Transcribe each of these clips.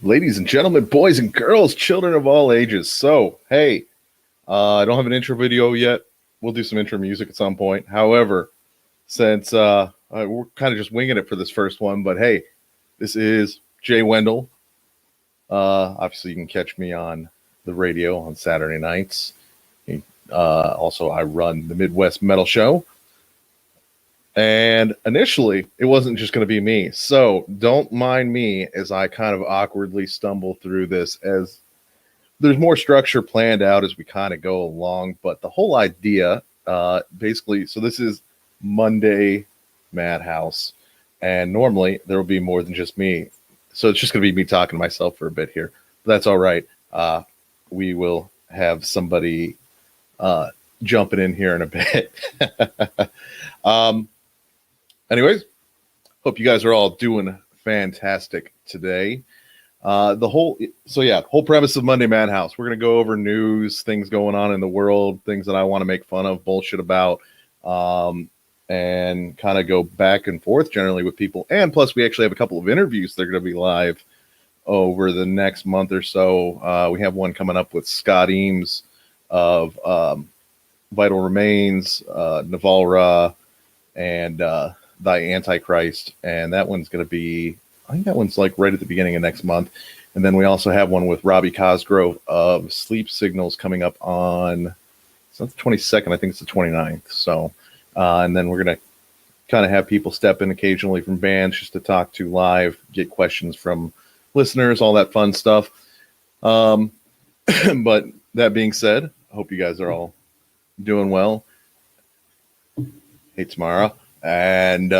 Ladies and gentlemen, boys and girls, children of all ages. So, hey, I don't have an intro video yet. We'll do some intro music at some point. However, since we're kind of just winging it for this first one, but hey, this is Jay Wendell. Obviously, you can catch me on the radio on Saturday nights. Also, I run the Midwest Metal Show. And initially, it wasn't just going to be me. So don't mind me as I kind of awkwardly stumble through this, as there's more structure planned out as we kind of go along. But the whole idea, basically, so this is Monday Madhouse. And normally there will be more than just me. So it's just going to be me talking to myself for a bit here. But that's all right. We will have somebody jumping in here in a bit. Anyways, hope you guys are all doing fantastic today. Whole premise of Monday Madhouse. We're going to go over news, things going on in the world, things that I want to make fun of, bullshit about, and kind of go back and forth generally with people. And plus, we actually have a couple of interviews that are going to be live over the next month or so. We have one coming up with Scott Eames of Vital Remains, Navalra, and Thy Antichrist, and that one's going to be, I think that one's like right at the beginning of next month. And then we also have one with Robbie Cosgrove of Sleep Signals coming up on, it's not the 22nd, I think it's the 29th. So, and then we're going to kind of have people step in occasionally from bands just to talk to live, get questions from listeners, all that fun stuff. But that being said, I hope you guys are all doing well. Hey, Tamara. And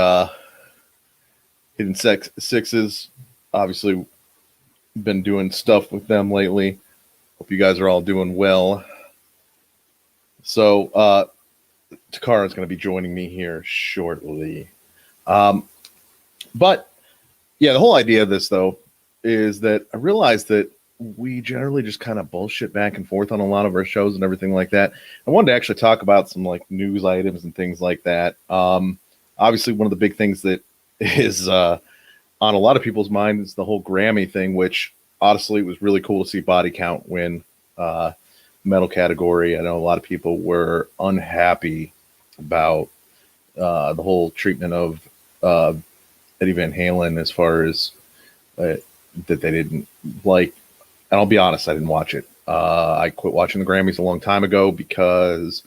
Hidden Sixes, obviously been doing stuff with them lately. Hope you guys are all doing well. So Takara is going to be joining me here shortly. But yeah, the whole idea of this, though, is that I realized that we generally just kind of bullshit back and forth on a lot of our shows and everything like that. I wanted to actually talk about some like news items and things like that. Obviously, one of the big things that is on a lot of people's minds is the whole Grammy thing, which honestly was really cool to see Body Count win metal category. I know a lot of people were unhappy about the whole treatment of Eddie Van Halen as far as that they didn't like. And I'll be honest, I didn't watch it. I quit watching the Grammys a long time ago because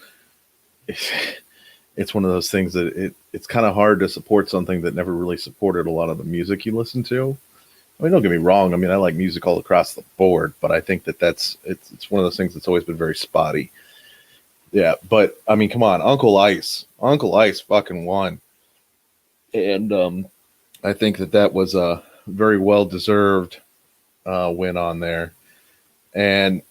it's one of those things that it's kind of hard to support something that never really supported a lot of the music you listen to. I mean, don't get me wrong. I mean, I like music all across the board, but I think that it's one of those things that's always been very spotty. Yeah, but I mean, come on, Uncle Ice fucking won. And I think that was a very well-deserved win on there. And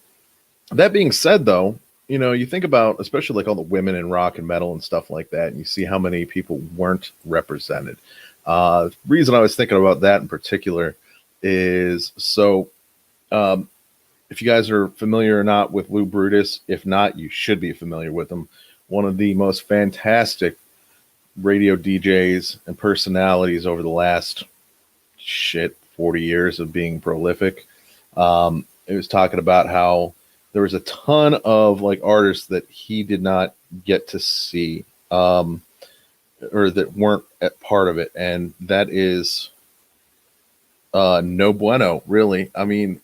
that being said, though, you know, you think about, especially like all the women in rock and metal and stuff like that, and you see how many people weren't represented. The reason I was thinking about that in particular is, so if you guys are familiar or not with Lou Brutus, if not, you should be familiar with him. One of the most fantastic radio DJs and personalities over the last 40 years of being prolific. It was talking about how there was a ton of like artists that he did not get to see, or that weren't at part of it. And that is no bueno, really. I mean,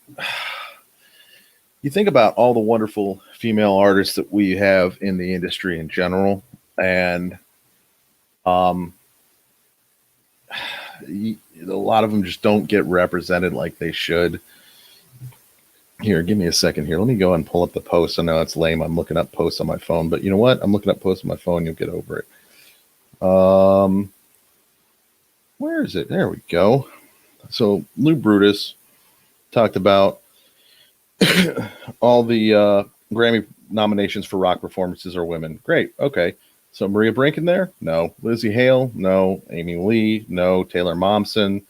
you think about all the wonderful female artists that we have in the industry in general, and a lot of them just don't get represented like they should. Here, give me a second here. Let me go and pull up the post. I know it's lame. I'm looking up posts on my phone, but you know what? I'm looking up posts on my phone. You'll get over it. Where is it? There we go. So Lou Brutus talked about all the Grammy nominations for rock performances are women. Great. Okay. So Maria Brink in there? No. Lizzie Hale? No. Amy Lee? No. Taylor Momsen?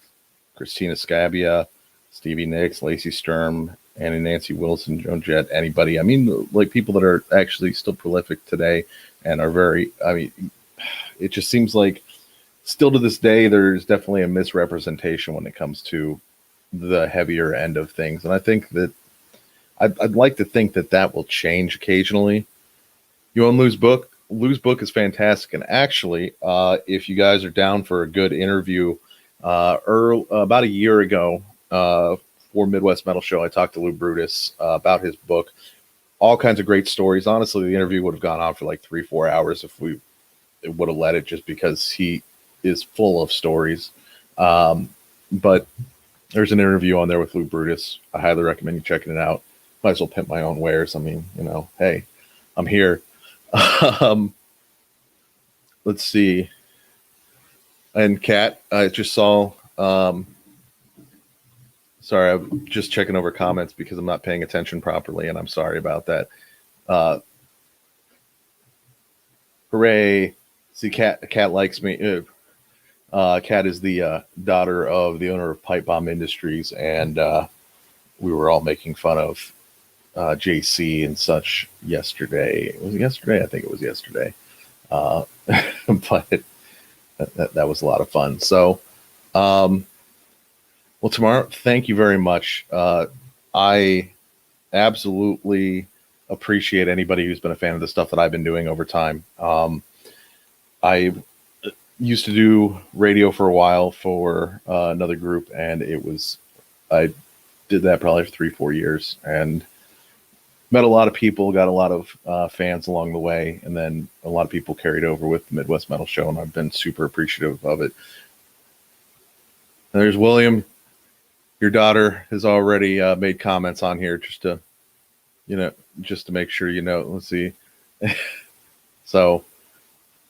Christina Scabia? Stevie Nicks? Lacey Sturm? Annie Nancy Wilson? Joan Jett? Anybody? I mean, like people that are actually still prolific today and are very, I mean, it just seems like still to this day, there's definitely a misrepresentation when it comes to the heavier end of things. And I think that I'd like to think that that will change occasionally. You own Lou's book? Lou's book is fantastic. And actually, if you guys are down for a good interview, about a year ago, for Midwest Metal Show, I talked to Lou Brutus about his book. All kinds of great stories. Honestly, the interview would have gone on for like 3-4 hours if we would have let it, just because he is full of stories. But there's an interview on there with Lou Brutus. I highly recommend you checking it out. Might as well pimp my own wares. I mean, hey, I'm here. Let's see. And Kat, I just saw. Sorry, I'm just checking over comments because I'm not paying attention properly, and I'm sorry about that. Hooray! See, Kat likes me. Kat is the daughter of the owner of Pipe Bomb Industries, and we were all making fun of JC and such yesterday. Was it yesterday? I think it was yesterday. But that was a lot of fun. So, well, Tamara, thank you very much. I absolutely appreciate anybody who's been a fan of the stuff that I've been doing over time. I used to do radio for a while for another group, and I did that probably for 3-4 years, and met a lot of people, got a lot of fans along the way, and then a lot of people carried over with the Midwest Metal Show, and I've been super appreciative of it. And there's William. Your daughter has already made comments on here just to make sure Let's see. So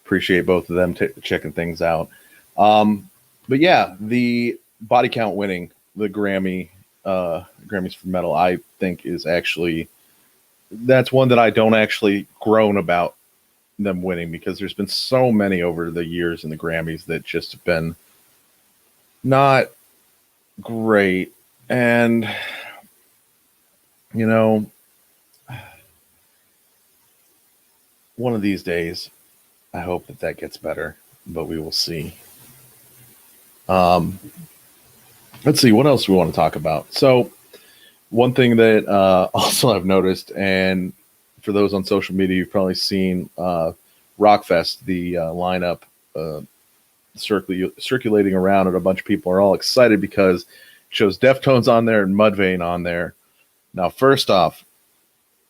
appreciate both of them checking things out. But yeah, the Body Count winning the Grammys for metal, I think is actually, that's one that I don't actually groan about them winning, because there's been so many over the years in the Grammys that just have been not great. And one of these days I hope that gets better, but we will see. Let's see what else we want to talk about. So one thing that also I've noticed, and for those on social media, you've probably seen Rockfest, the lineup circulating around, and a bunch of people are all excited because it shows Deftones on there and Mudvayne on there. Now, first off,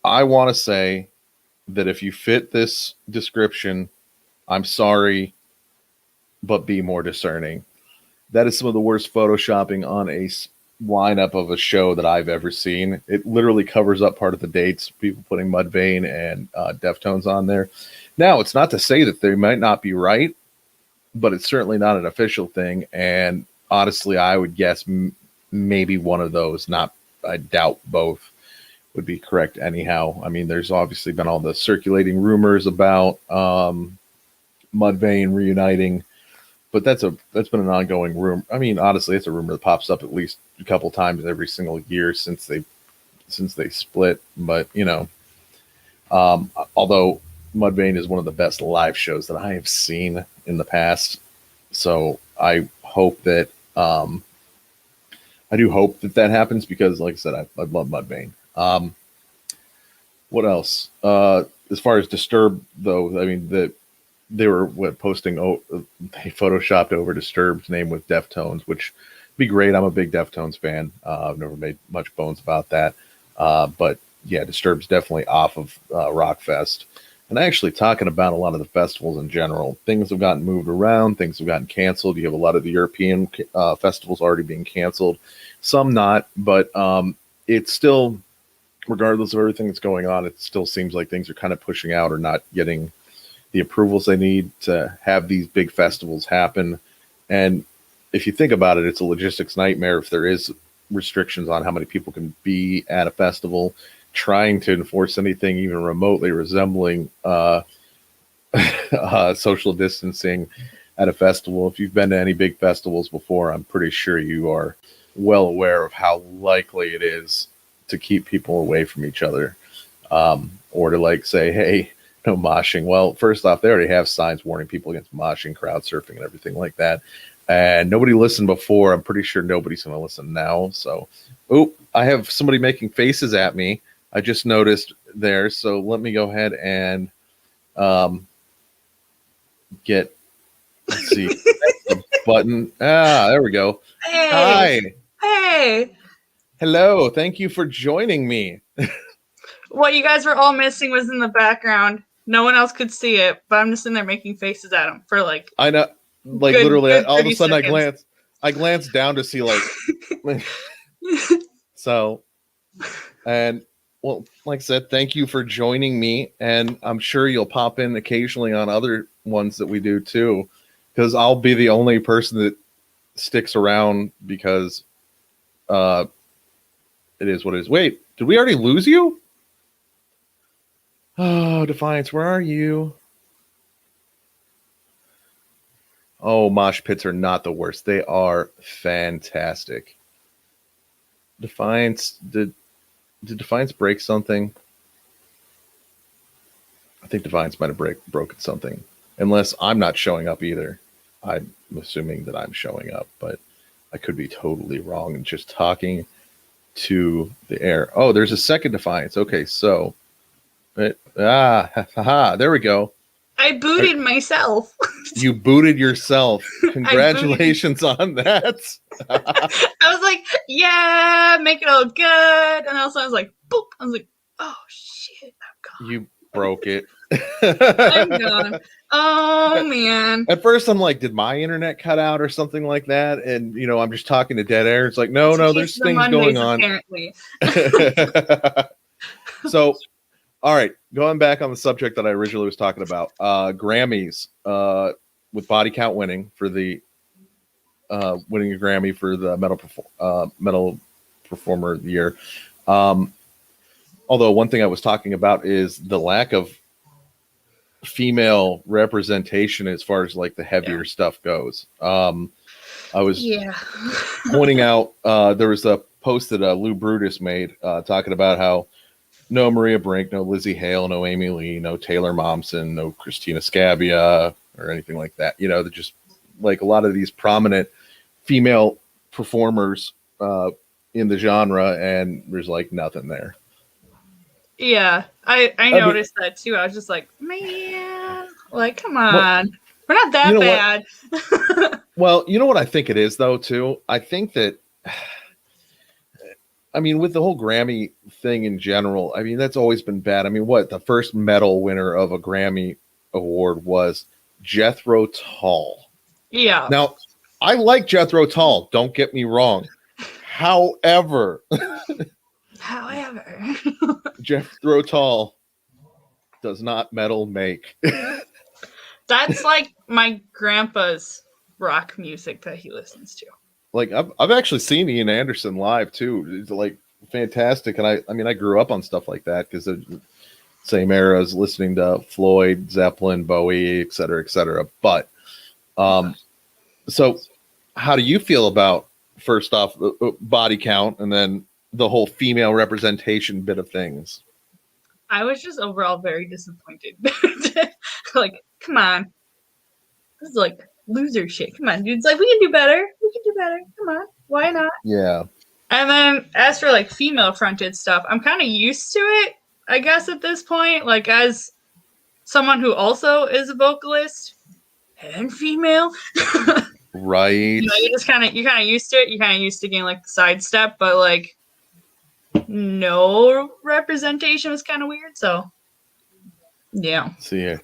I want to say that if you fit this description, I'm sorry, but be more discerning. That is some of the worst photoshopping on a lineup of a show that I've ever seen. It literally covers up part of the dates, people putting Mudvayne and Deftones on there. Now, it's not to say that they might not be right, but it's certainly not an official thing. And honestly, I would guess maybe one of those, I doubt both, would be correct anyhow. I mean, there's obviously been all the circulating rumors about Mudvayne reuniting, but that's been an ongoing rumor. I mean, honestly, it's a rumor that pops up at least a couple times every single year since they split. But although Mudvayne is one of the best live shows that I have seen in the past, so I hope that I do hope that happens, because, like I said, I love Mudvayne. What else? As far as Disturbed, though, I mean, they were posting. They photoshopped over Disturbed's name with Deftones, which would be great. I'm a big Deftones fan. I've never made much bones about that. But yeah, Disturbed's definitely off of Rockfest. And actually, talking about a lot of the festivals in general, things have gotten moved around. Things have gotten canceled. You have a lot of the European festivals already being canceled. Some not, but it's still, regardless of everything that's going on, it still seems like things are kind of pushing out or not getting the approvals they need to have these big festivals happen. And if you think about it, it's a logistics nightmare if there is restrictions on how many people can be at a festival. Trying to enforce anything even remotely resembling social distancing at a festival. If you've been to any big festivals before, I'm pretty sure you are well aware of how likely it is to keep people away from each other, or to say, hey, no moshing. Well, first off, they already have signs warning people against moshing, crowd surfing, and everything like that. And nobody listened before. I'm pretty sure nobody's going to listen now. So, I have somebody making faces at me. I just noticed there. So let me go ahead and get, let's see, the button. There we go. Hey. Hi. Hey. Hello. Thank you for joining me. What you guys were all missing was in the background. No one else could see it, but I'm just in there making faces at him for like. I know, like good, literally, good all of a sudden seconds. I glance down to see like, so, and well, like I said, thank you for joining me, and I'm sure you'll pop in occasionally on other ones that we do too, because I'll be the only person that sticks around because it is what it is. Wait, did we already lose you? Oh, Defiance, where are you? Oh, mosh pits are not the worst. They are fantastic. Defiance, did Defiance break something? I think Defiance might have broken something. Unless I'm not showing up either. I'm assuming that I'm showing up, but I could be totally wrong and just talking to the air. Oh, there's a second Defiance. Okay, so there we go. I booted myself. You booted yourself. Congratulations on that. I was like, yeah, make it all good. And also I was like, boop. I was like, oh shit, I'm gone. You broke it. I'm gone. Oh man. At first I'm like, did my internet cut out or something like that? And I'm just talking to dead air. It's like, no, there's things Mondays, going on. Apparently. So, all right, going back on the subject that I originally was talking about, Grammys, with Body Count winning for the winning a Grammy for the metal performer of the year. Although one thing I was talking about is the lack of female representation as far as like the heavier stuff goes. I was pointing out there was a post that Lou Brutus made talking about how no Maria Brink, no Lizzie Hale, no Amy Lee, no Taylor Momsen, no Christina Scabbia or anything like that. They're just like a lot of these prominent female performers in the genre, and there's like nothing there. Yeah, I noticed that too. I was just like, man, like, come on. We're not that bad. Well, you know what I think it is, though, too? I think that, with the whole Grammy thing in general, that's always been bad. The first metal winner of a Grammy award was Jethro Tull. Yeah. Now, I like Jethro Tull. Don't get me wrong. However, Jethro Tull does not metal make. That's like my grandpa's rock music that he listens to. Like I've actually seen Ian Anderson live too. It's like fantastic, and I grew up on stuff like that because the same era as listening to Floyd, Zeppelin, Bowie, et cetera, et cetera. But so how do you feel about, first off, Body Count, and then the whole female representation bit of things? I was just overall very disappointed. Like, come on. This is like loser shit. Come on, dude. It's like, we can do better. Come on. Why not? Yeah. And then as for like female fronted stuff, I'm kind of used to it, I guess, at this point. Like, as someone who also is a vocalist and female. Right. You're kind of used to it. You're kind of used to getting like the sidestep, but like no representation was kind of weird. So yeah. See here.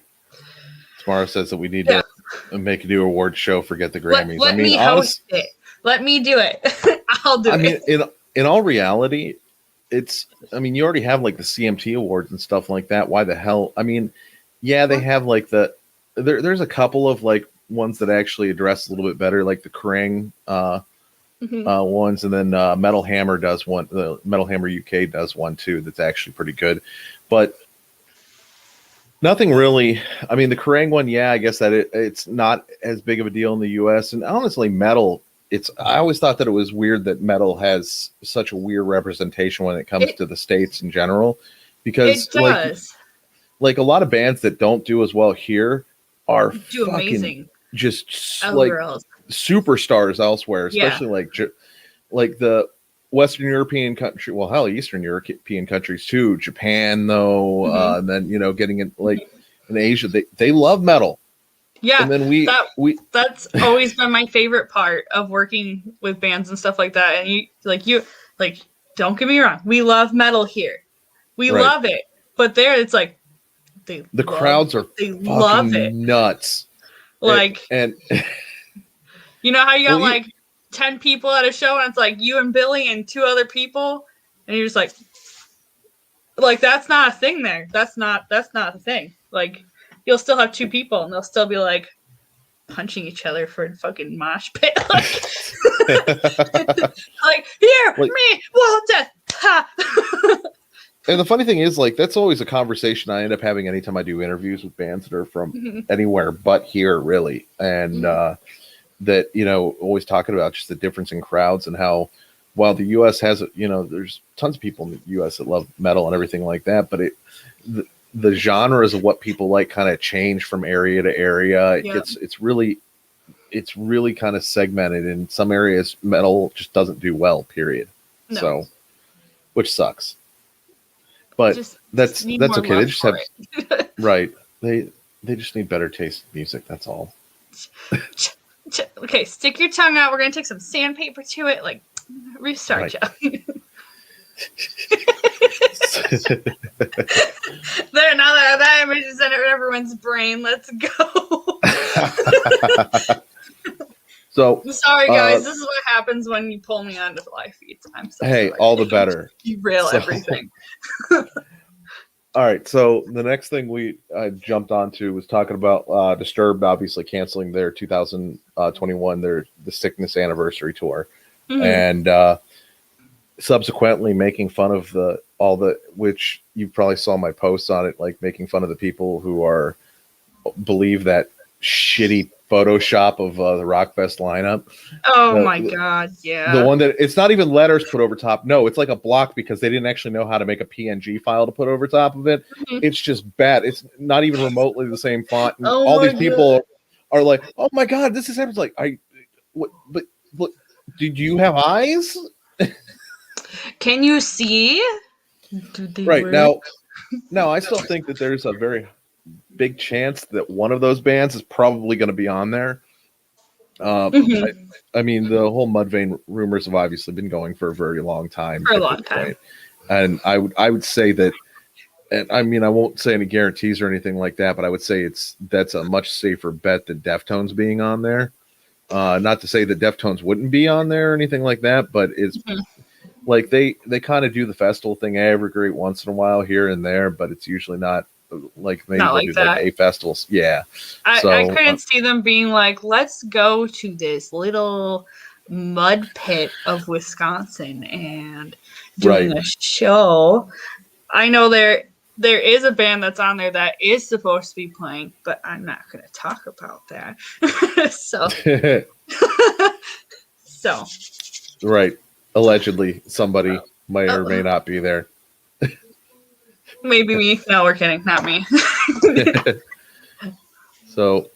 Tamara says that we need to make a new award show. Forget the Grammys. Let me host it. Let me do it. I'll do it. In all reality, it's. You already have like the CMT awards and stuff like that. Why the hell? They have like there's a couple of like ones that actually address a little bit better, like the Kerrang ones, and then Metal Hammer does one. The Metal Hammer UK does one too. That's actually pretty good, but nothing really. The Kerrang one, I guess that it's not as big of a deal in the US. And honestly, metal. I always thought that it was weird that metal has such a weird representation when it comes to the States in general, because it does. Like a lot of bands that don't do as well here are do amazing. Just like superstars elsewhere, Yeah. especially like the Western European country, well, hell, Eastern European countries too, Japan though, and then getting in like in Asia, they love metal, Yeah, and then that's always been my favorite part of working with bands and stuff like that. And you don't get me wrong, we love metal here, we right. love it, but there it's like The crowds are love it. fucking nuts, Like, and you know how you got Well, like 10 people at a show and it's like you and Billy and 2 other people, and you're just like that's not a thing there. That's not a thing. Like, you'll still have 2 people and they'll still be like punching each other for a fucking mosh pit. Like, like here, Like- me, well, death. Ha. And the funny thing is, like, that's always a conversation I end up having anytime I do interviews with bands that are from anywhere but here, really. And that, always talking about just the difference in crowds and how, while the U.S. has, there's tons of people in the U.S. that love metal and everything like that, but the genres of what people like kind of change from area to area. It's really kind of segmented. In some areas, metal just doesn't do well, period. No. So, which sucks. But that's okay. They just have right. They just need better taste in music. That's all. Okay, stick your tongue out. We're gonna take some sandpaper to it. Like, restart you. There, now that image is in everyone's brain. Let's go. So sorry, guys. This is what happens when you pull me onto the live feeds. I'm so hey, sorry. all the better. Derail everything. All right. So the next thing we jumped onto was talking about Disturbed, obviously canceling their 2021 the Sickness anniversary tour, and subsequently making fun of which you probably saw my posts on it, like making fun of the people who believe that shitty Photoshop of the Rockfest lineup. Oh my god, yeah. The one that it's not even letters put over top. No, it's like a block because they didn't actually know how to make a PNG file to put over top of it. It's just bad. It's not even remotely the same font. And all these people are like, "Oh my god, this is happening." Like, but did you have eyes? Can you see? Right work? Now, I still think that there's a very big chance that one of those bands is probably going to be on there. I mean, the whole Mudvayne rumors have obviously been going for a very long time. For a long time. And I would say that, and I mean, I won't say any guarantees or anything like that, but I would say that's a much safer bet than Deftones being on there. Not to say that Deftones wouldn't be on there or anything like that, but it's like they kind of do the festival thing every great once in a while here and there, but it's usually not like maybe not like do that. Like A festivals. Yeah. I couldn't see them being like, let's go to this little mud pit of Wisconsin and doing a show. I know there is a band that's on there that is supposed to be playing, but I'm not going to talk about that. So right. Allegedly, somebody may or may not be there. Maybe me. No, we're kidding. Not me. So,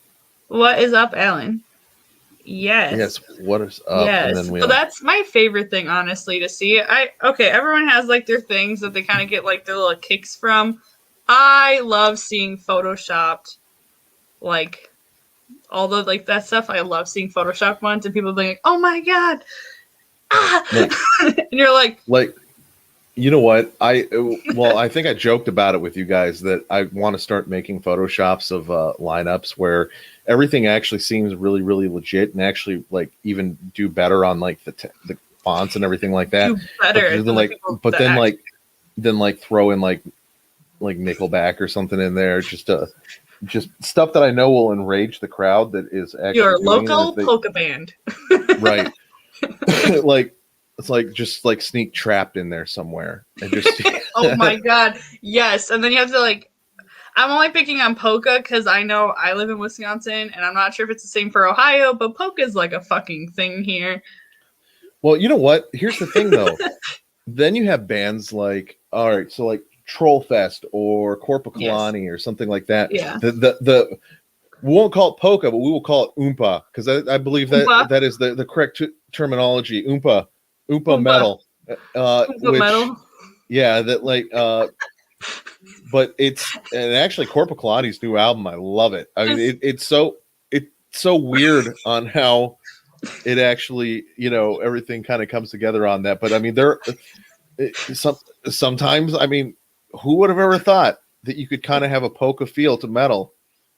what is up, Alan? Yes. What is up? Yes. And then So that's my favorite thing, honestly, to see. Everyone has like their things that they kind of get like their little kicks from. I love seeing photoshopped, like all the like that stuff. I love seeing photoshopped ones and people being like, "Oh my god!" And you're like, you know what? I think I joked about it with you guys that I want to start making photoshops of lineups where everything actually seems really, really legit and actually like even do better on like the fonts and everything like that. Do better. Then throw in like Nickelback or something in there, just stuff that I know will enrage the crowd that is actually your local polka band. Right. Like it's like just like sneak trapped in there somewhere and just oh my god, yes. And then you have to like, I'm only picking on polka because I know I live in Wisconsin and I'm not sure if it's the same for Ohio, but polka is like a fucking thing here. Well, you know what, here's the thing though. Then you have bands like, all right, so like Trollfest or Corpacalani or something like that. Yeah. We won't call it polka, but we will call it oompa because I believe Oompa? that is the correct terminology. Oompa Oompa. metal, Oompa which metal. yeah, that like but and actually Corpaclani's new album, I love it. I mean, it's so weird on how it actually, everything kind of comes together on that. But I mean, sometimes, I mean, who would have ever thought that you could kind of have a polka feel to metal?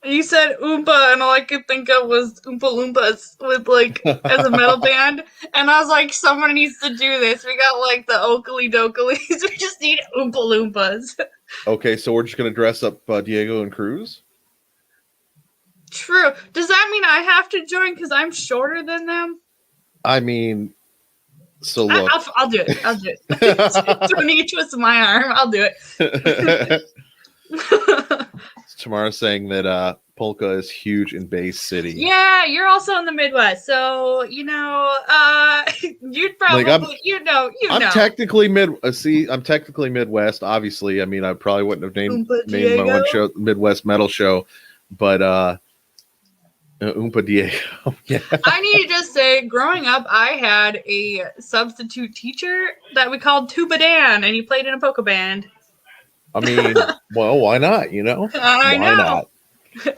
You said Oompa, and all I could think of was Oompa Loompas with like as a metal band, and I was like, someone needs to do this. We got like the Oakley Dokleys. We just need Oompa Loompas. Okay, so we're just gonna dress up Diego and Cruz. True. Does that mean I have to join because I'm shorter than them? I mean, so look, I'll do it. I'll do it. Don't need to twist my arm. I'll do it. Tamara's saying that polka is huge in Bay City. Yeah, you're also in the Midwest, so you'd probably I'm technically I'm technically Midwest. Obviously, I mean, I probably wouldn't have named my one show Midwest Metal Show, but Oompa Diego. Yeah. I need to just say, growing up, I had a substitute teacher that we called Tuba Dan, and he played in a polka band. I mean, well, why not? I know. Not?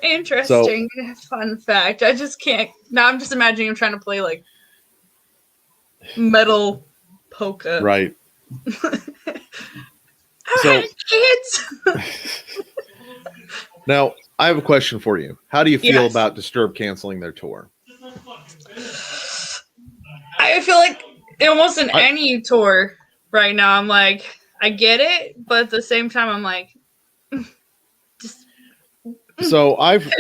Interesting. Fun fact. I just can't. Now I'm just imagining him trying to play like metal polka. Right. So, kids. Now, I have a question for you. How do you feel about Disturbed canceling their tour? I feel like almost in any tour right now, I'm like, I get it, but at the same time, I'm like, just. So I've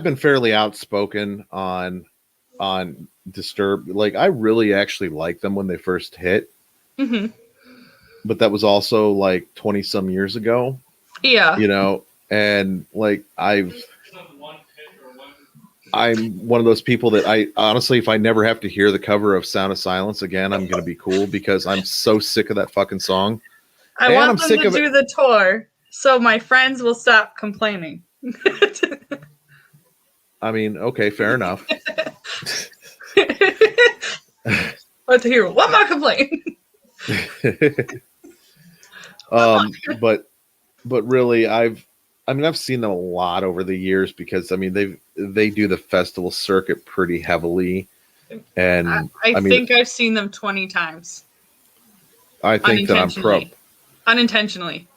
been fairly outspoken on Disturbed. Like, I really actually liked them when they first hit, but that was also like 20 some years ago. Yeah, and like I'm one of those people that I honestly, if I never have to hear the cover of Sound of Silence again, I'm gonna be cool because I'm so sick of that fucking song. I want them to do the tour so my friends will stop complaining. I mean, okay, fair enough. Let's hear one more complaint. But really, I've seen them a lot over the years because I mean they do the festival circuit pretty heavily, and I think I've seen them 20 times. I think that I'm unintentionally.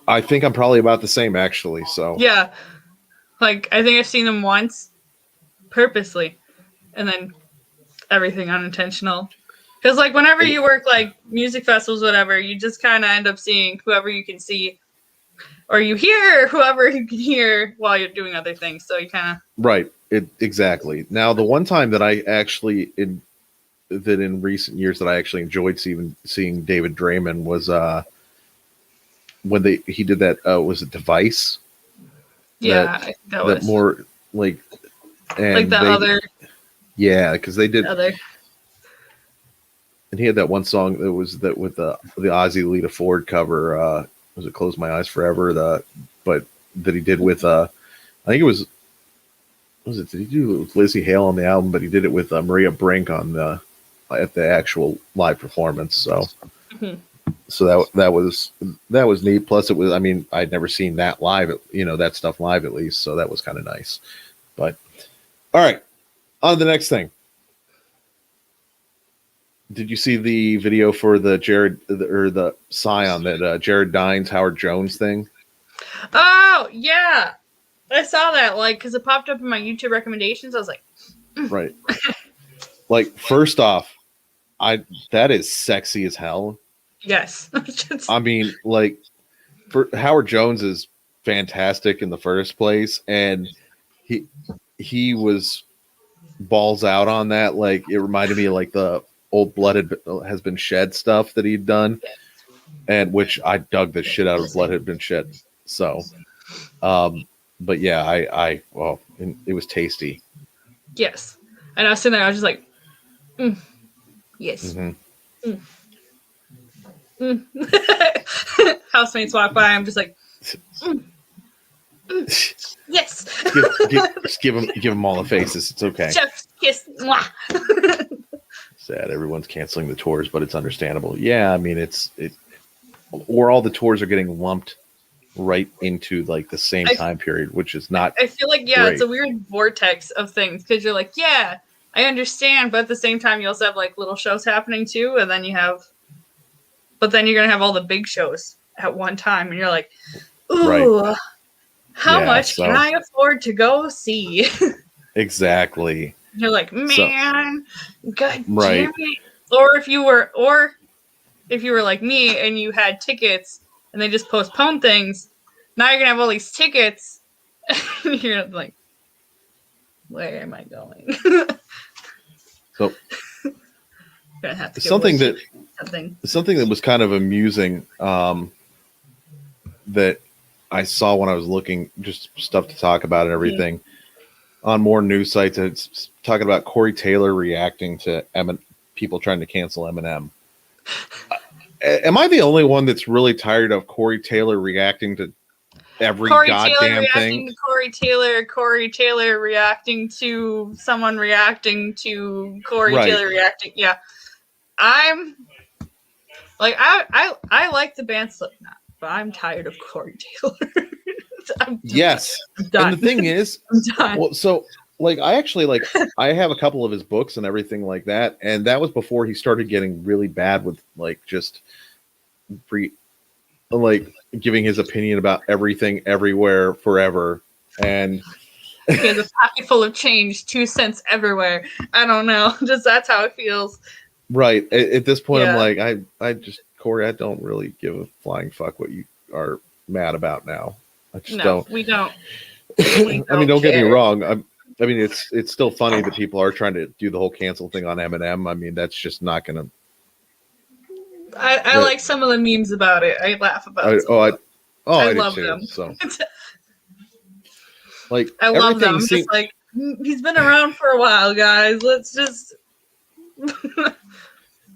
I think I'm probably about the same actually. So yeah, like I think I've seen them once, purposely, and then everything unintentional. Because like whenever you work like music festivals, whatever, you just kind of end up seeing whoever you can see, or you hear whoever you can hear while you're doing other things. So you kind of right. Exactly. Now the one time that I actually in recent years that I actually enjoyed seeing David Draymond was when he did that was it Device? Yeah, that was more like and like other. Yeah, because they did other. And he had that one song that was that with the Ozzy Lita Ford cover. Was it "Close My Eyes Forever"? But that he did with I think it was did he do it with Lizzie Hale on the album? But he did it with Maria Brink on at the actual live performance. So. So that was neat. Plus, it was. I mean, I'd never seen that live. That stuff live at least. So that was kind of nice. But all right, on to the next thing. Did you see the video for the the Scion that Jared Dines Howard Jones thing? Oh yeah, I saw that. Like, because it popped up in my YouTube recommendations. I was like, right. Like, first off, that is sexy as hell. Yes. I mean, like, for Howard Jones is fantastic in the first place, and he was balls out on that. Like, it reminded me of like the old Blood Has Been Shed stuff that he'd done, and which I dug the shit out of Blood Had Been Shed. So, but yeah, it was tasty. Yes, and I was sitting there, I was just like, yes. Mm-hmm. Housemates walk by, I'm just like, yes. Just give them all the faces. It's okay. Chef's kiss. Mwah. Sad. Everyone's canceling the tours, but it's understandable. Yeah, I mean, or all the tours are getting lumped right into like the same time period, which is not. I feel like great. It's a weird vortex of things because you're like, yeah, I understand, but at the same time, you also have like little shows happening too, and then but then you're gonna have all the big shows at one time, and you're like, ooh, how much can I afford to go see? Exactly. You're like, man, god damn it. Or if you were like me and you had tickets and they just postponed things, now you're gonna have all these tickets. And you're like, where am I going? So gonna have to something that was kind of amusing that I saw when I was looking, just stuff to talk about and everything on more news sites. It's talking about Corey Taylor reacting to people trying to cancel Eminem. Am I the only one that's really tired of Corey Taylor reacting to every goddamn thing? Corey Taylor reacting to someone reacting to Corey Taylor reacting. Yeah. I'm like, I like the band Slipknot, but I'm tired of Corey Taylor. I'm done. And the thing is, I'm done. Well, so like I actually I have a couple of his books and everything like that, and that was before he started getting really bad with like just giving his opinion about everything, everywhere, forever, and he has a pocket full of change, 2 cents everywhere. I don't know, just that's how it feels. Right at this point, I'm like, I just Corey, I don't really give a flying fuck what you are mad about now. I just don't. We don't. I mean, don't get me wrong. I mean, it's still funny that people are trying to do the whole cancel thing on Eminem. I mean, that's just not going to. I like some of the memes about it. I laugh about it. I love them. So, like, I love them. Just like, he's been around for a while, guys. Let's just.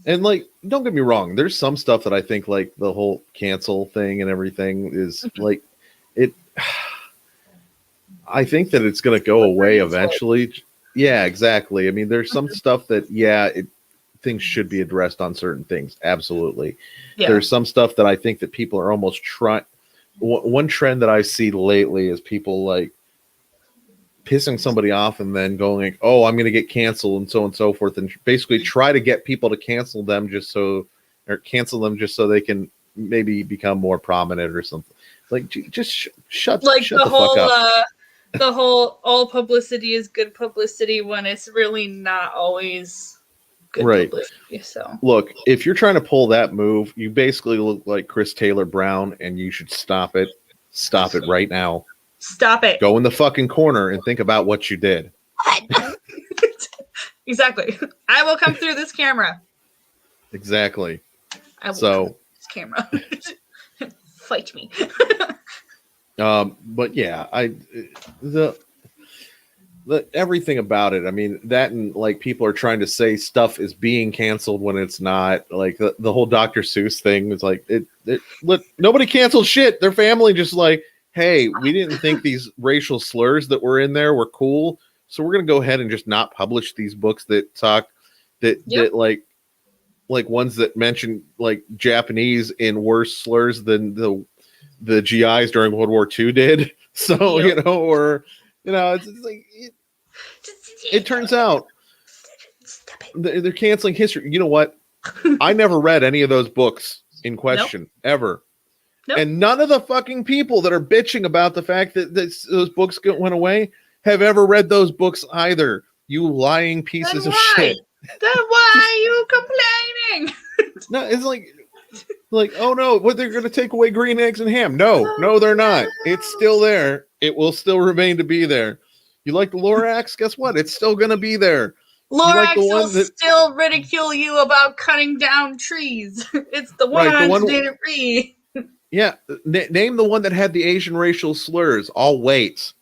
And like, don't get me wrong. There's some stuff that I think like the whole cancel thing and everything is like it. I think that it's going to go away eventually. Yeah, exactly. I mean, there's some stuff that things should be addressed on certain things. Absolutely. Yeah. There's some stuff that I think that people are almost trying. One trend that I see lately is people like pissing somebody off and then going like, oh, I'm going to get canceled and so forth. And basically try to get people to cancel them just so they can maybe become more prominent or something. Like, just shut the fuck up. The whole all publicity is good publicity when it's really not always good publicity. So look, if you're trying to pull that move, you basically look like Chris Taylor Brown, and you should stop it. Stop it right now. Stop it. Go in the fucking corner and think about what you did. Exactly. I will come through this camera. Exactly. I will come through this camera. Fight me. But yeah, the everything about it. I mean, that and like people are trying to say stuff is being canceled when it's not. Like the whole Dr. Seuss thing was like nobody canceled shit. Their family just like, hey, we didn't think these racial slurs that were in there were cool, so we're gonna go ahead and just not publish these books that talk that like ones that mention like Japanese in worse slurs than the GIs during World War II did. So, it's like, it turns out they're canceling history. You know what? I never read any of those books in question ever. Nope. And none of the fucking people that are bitching about the fact that those books went away have ever read those books either. You lying pieces of shit. Then why are you complaining? No, it's like, oh no, what, they're going to take away green eggs and ham? No, they're not. It's still there. It will still remain to be there. You like the Lorax? Guess what? It's still going to be there. Lorax will still ridicule you about cutting down trees. It's the one I didn't read. Yeah, name the one that had the Asian racial slurs. I'll wait.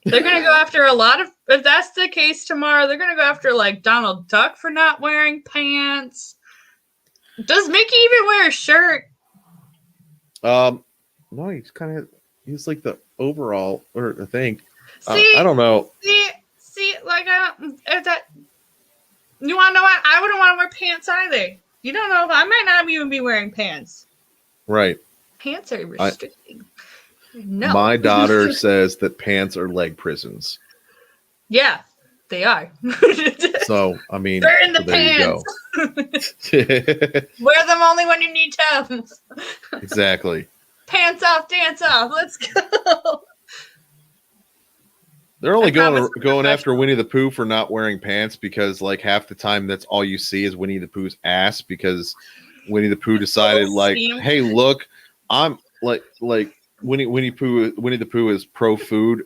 They're going to go after a lot of, if that's the case tomorrow, they're going to go after like Donald Duck for not wearing pants. Does Mickey even wear a shirt? No, he's like the overall, or I think. See, I don't know. see, like if that. You want to know what? I wouldn't want to wear pants either. You don't know if I might not even be wearing pants. Right. Pants are restricting. No. My daughter says that pants are leg prisons. Yeah, they are. So, I mean, they're in the so there pants. you go. Wear them only when you need them. Exactly. Pants off, dance off. Let's go. They're only I promise going after Winnie the Pooh for not wearing pants because like half the time that's all you see is Winnie the Pooh's ass because Winnie the Pooh decided like, hey, look, I'm like Winnie the Pooh is pro food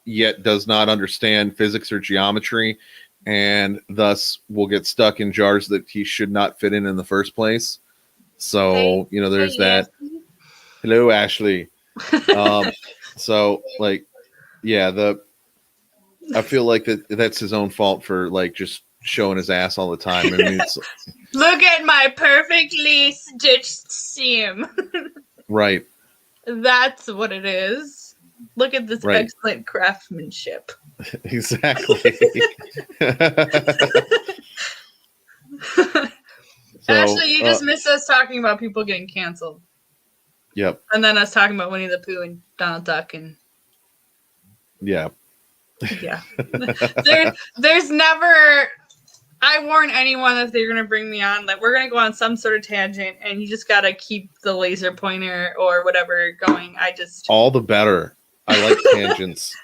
yet does not understand physics or geometry and thus will get stuck in jars that he should not fit in the first place. So, you know, there's that. Ashley. Hello, Ashley. So like, yeah, I feel like that's his own fault for like just showing his ass all the time. I mean, it's, look at my perfectly stitched seam. right. That's what it is. Look at this excellent craftsmanship. Exactly. So, Ashley, you just missed us talking about people getting canceled. Yep. And then us talking about Winnie the Pooh and Donald Duck and yeah. There's never. I warn anyone if they're gonna bring me on that we're gonna go on some sort of tangent, and you just gotta keep the laser pointer or whatever going. All the better. I like tangents.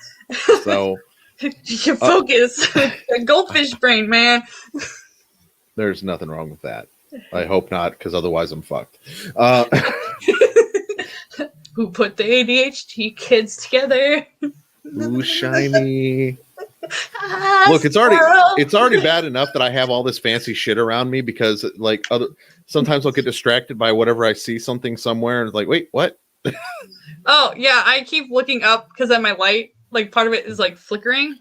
So you focus. Goldfish brain, man. There's nothing wrong with that. I hope not, because otherwise I'm fucked. Who put the ADHD kids together? Ooh, shiny. Look, it's already bad enough that I have all this fancy shit around me because like sometimes I'll get distracted by whatever I see something somewhere and it's like, wait, what? Oh yeah, I keep looking up because then my light, like part of it is like flickering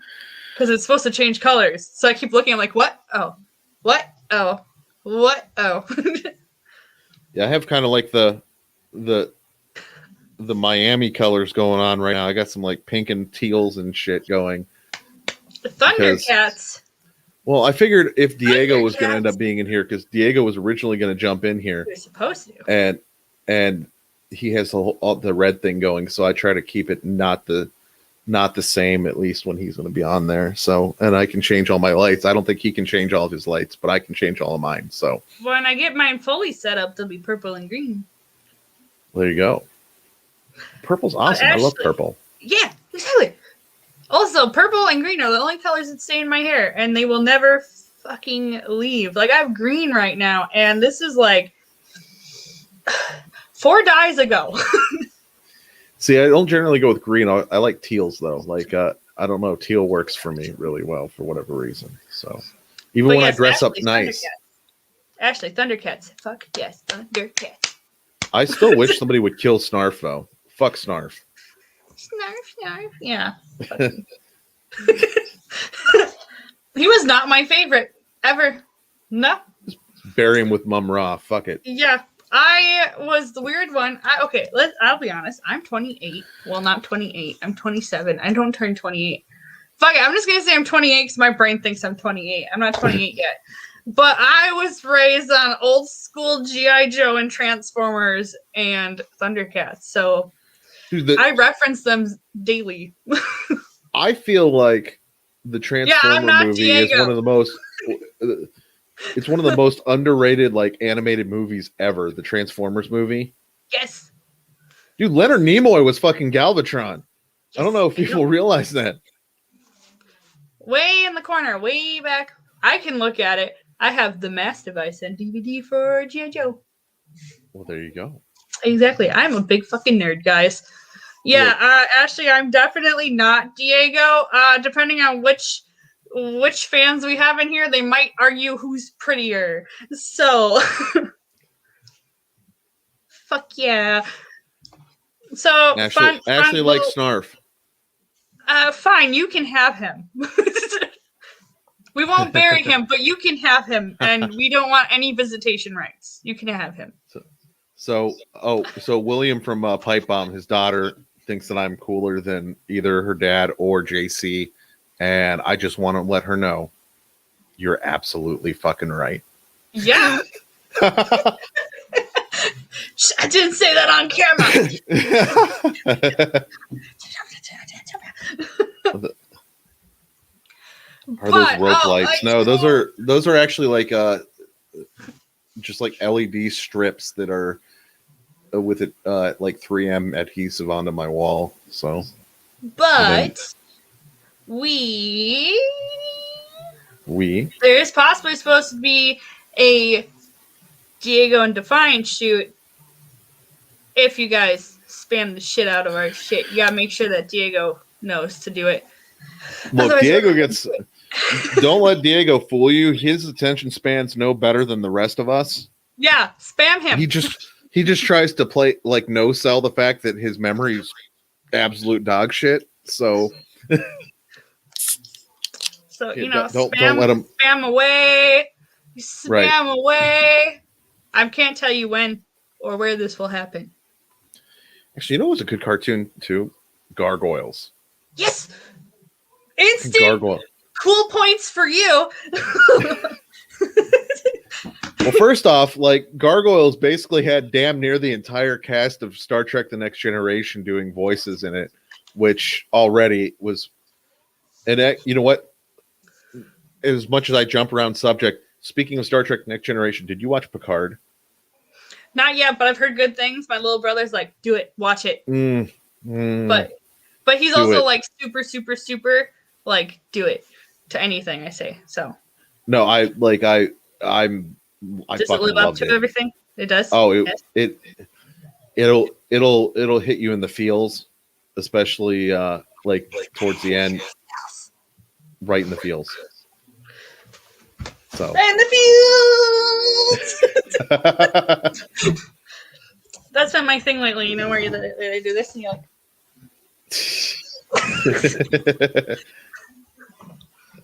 because it's supposed to change colors. So I keep looking. I'm like, what? Oh, what? Oh, what? Oh. Yeah, I have kind of like the Miami colors going on right now. I got some like pink and teals and shit going. Thundercats. Well, I figured if Diego was going to end up being in here, because Diego was originally going to jump in here. You're supposed to. And he has the red thing going, so I try to keep it not the same, at least when he's going to be on there. So, and I can change all my lights. I don't think he can change all of his lights, but I can change all of mine. So when I get mine fully set up, they'll be purple and green. There you go. Purple's awesome. I love purple. Yeah, exactly. Also, purple and green are the only colors that stay in my hair, and they will never fucking leave. Like, I have green right now, and this is like 4 dyes ago. See, I don't generally go with green. I like teals, though. Like, I don't know. Teal works for me really well for whatever reason. So, even when I dress up nice. Ashley, Thundercats. Fuck yes, Thundercats. I still wish somebody would kill Snarf, though. Fuck Snarf. Snarf. Yeah. He was not my favorite ever. No. Just bury him with Mum Ra. Fuck it. Yeah. I was the weird one. I'll be honest. I'm 28. Well, not 28. I'm 27. I don't turn 28. Fuck it. I'm just going to say I'm 28 because my brain thinks I'm 28. I'm not 28 yet. But I was raised on old school G.I. Joe and Transformers and Thundercats. So dude, I reference them daily. I feel like the Transformer movie Diego. is one of the most... It's one of the most underrated, like, animated movies ever. The Transformers movie. Yes. Dude, Leonard Nimoy was fucking Galvatron. Yes, I don't know if people realize that. Way in the corner, way back. I can look at it. I have the Mass Device and DVD for G.I. Joe. Well, there you go. Exactly. I'm a big fucking nerd, guys. Yeah, Ashley, I'm definitely not Diego. Depending on which fans we have in here, they might argue who's prettier. So, fuck yeah. So, Ashley likes Snarf. Fine, you can have him. We won't bury him, but you can have him, and we don't want any visitation rights. You can have him. So William from Pipe Bomb, his daughter thinks that I'm cooler than either her dad or JC, and I just want to let her know you're absolutely fucking right. Yeah. I didn't say that on camera. Are those rope lights? No, those are actually like just like LED strips that are with it like 3M adhesive onto my wall. So, but there's possibly supposed to be a Diego and Defiant shoot. If you guys spam the shit out of our shit, you gotta make sure that Diego knows to do it. Look, Otherwise, Diego gets. Don't let Diego fool you. His attention span's no better than the rest of us. Yeah, spam him. He just tries to play like no sell the fact that his memory's absolute dog shit. So, you know, don't let him spam away. Spam away. I can't tell you when or where this will happen. Actually, you know what's a good cartoon too? Gargoyles. Yes. Instant Gargoyle. Cool points for you. Well, first off, like Gargoyles basically had damn near the entire cast of Star Trek: The Next Generation doing voices in it, which already was. And you know what? As much as I jump around subject, speaking of Star Trek: Next Generation, did you watch Picard? Not yet, but I've heard good things. My little brother's like, "Do it, watch it." But he's also like super, super, super like, do it to anything I say. So no, I does it live up to everything? It does. Oh, it'll hit you in the feels, especially like towards the end, right in the feels. So in the fields. That's been my thing lately. You know where they do this and you're like.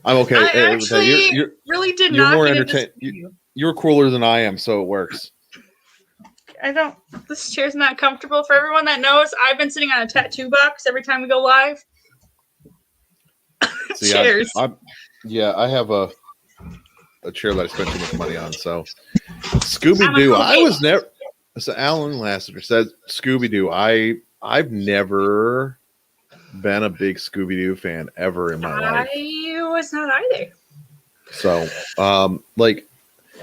I'm okay. I actually really did not. You're more entertained. You're cooler than I am, so it works. I don't. This chair's not comfortable. For everyone that knows, I've been sitting on a tattoo box every time we go live. See, Cheers. I have a chair that I spent too much money on. So Scooby Doo. I was never. So Alan Lassiter says Scooby Doo. I've never been a big Scooby Doo fan ever in my life. I was not either. So, like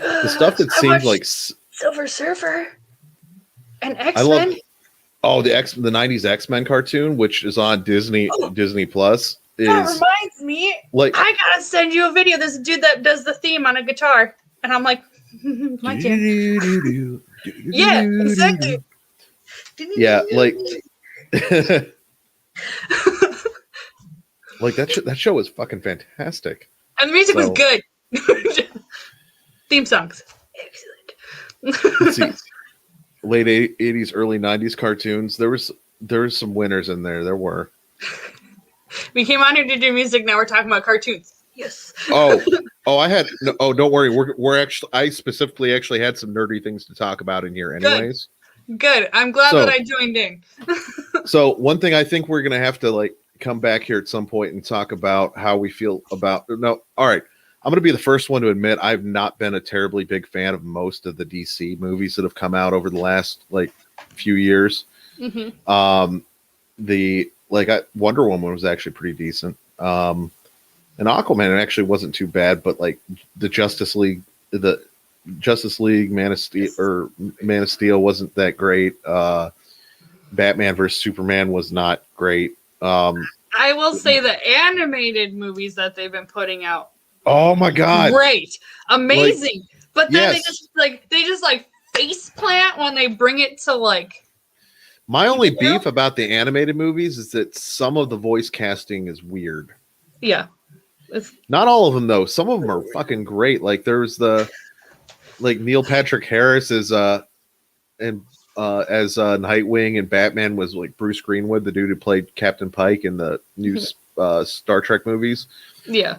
the stuff that seems like Silver Surfer and X-Men. The 90s X-Men cartoon, which is on Disney Plus. That reminds me, like I gotta send you a video. There's a dude that does the theme on a guitar, and I'm like, my jam. Yeah, exactly. Yeah, like like that show was fucking fantastic, and the music was good. Theme songs, excellent. See, late 80s, early 90s cartoons. There was some winners in there. There were. We came on here to do music. Now we're talking about cartoons. Yes. Don't worry. I specifically actually had some nerdy things to talk about in here anyways. Good. I'm glad that I joined in. So one thing I think we're going to have to like come back here at some point and talk about how we feel about, all right. I'm going to be the first one to admit I've not been a terribly big fan of most of the DC movies that have come out over the last like few years. Mm-hmm. Wonder Woman was actually pretty decent. And Aquaman actually wasn't too bad, but like the Justice League, Man of Steel wasn't that great. Batman versus Superman was not great. I will say the animated movies that they've been putting out. Oh my God. Great. Amazing. But then they just face plant when they bring it to like. My only beef about the animated movies is that some of the voice casting is weird. Yeah. Not all of them though. Some of them are fucking great. Like there's Neil Patrick Harris as Nightwing, and Batman was like Bruce Greenwood, the dude who played Captain Pike in the new Star Trek movies. Yeah.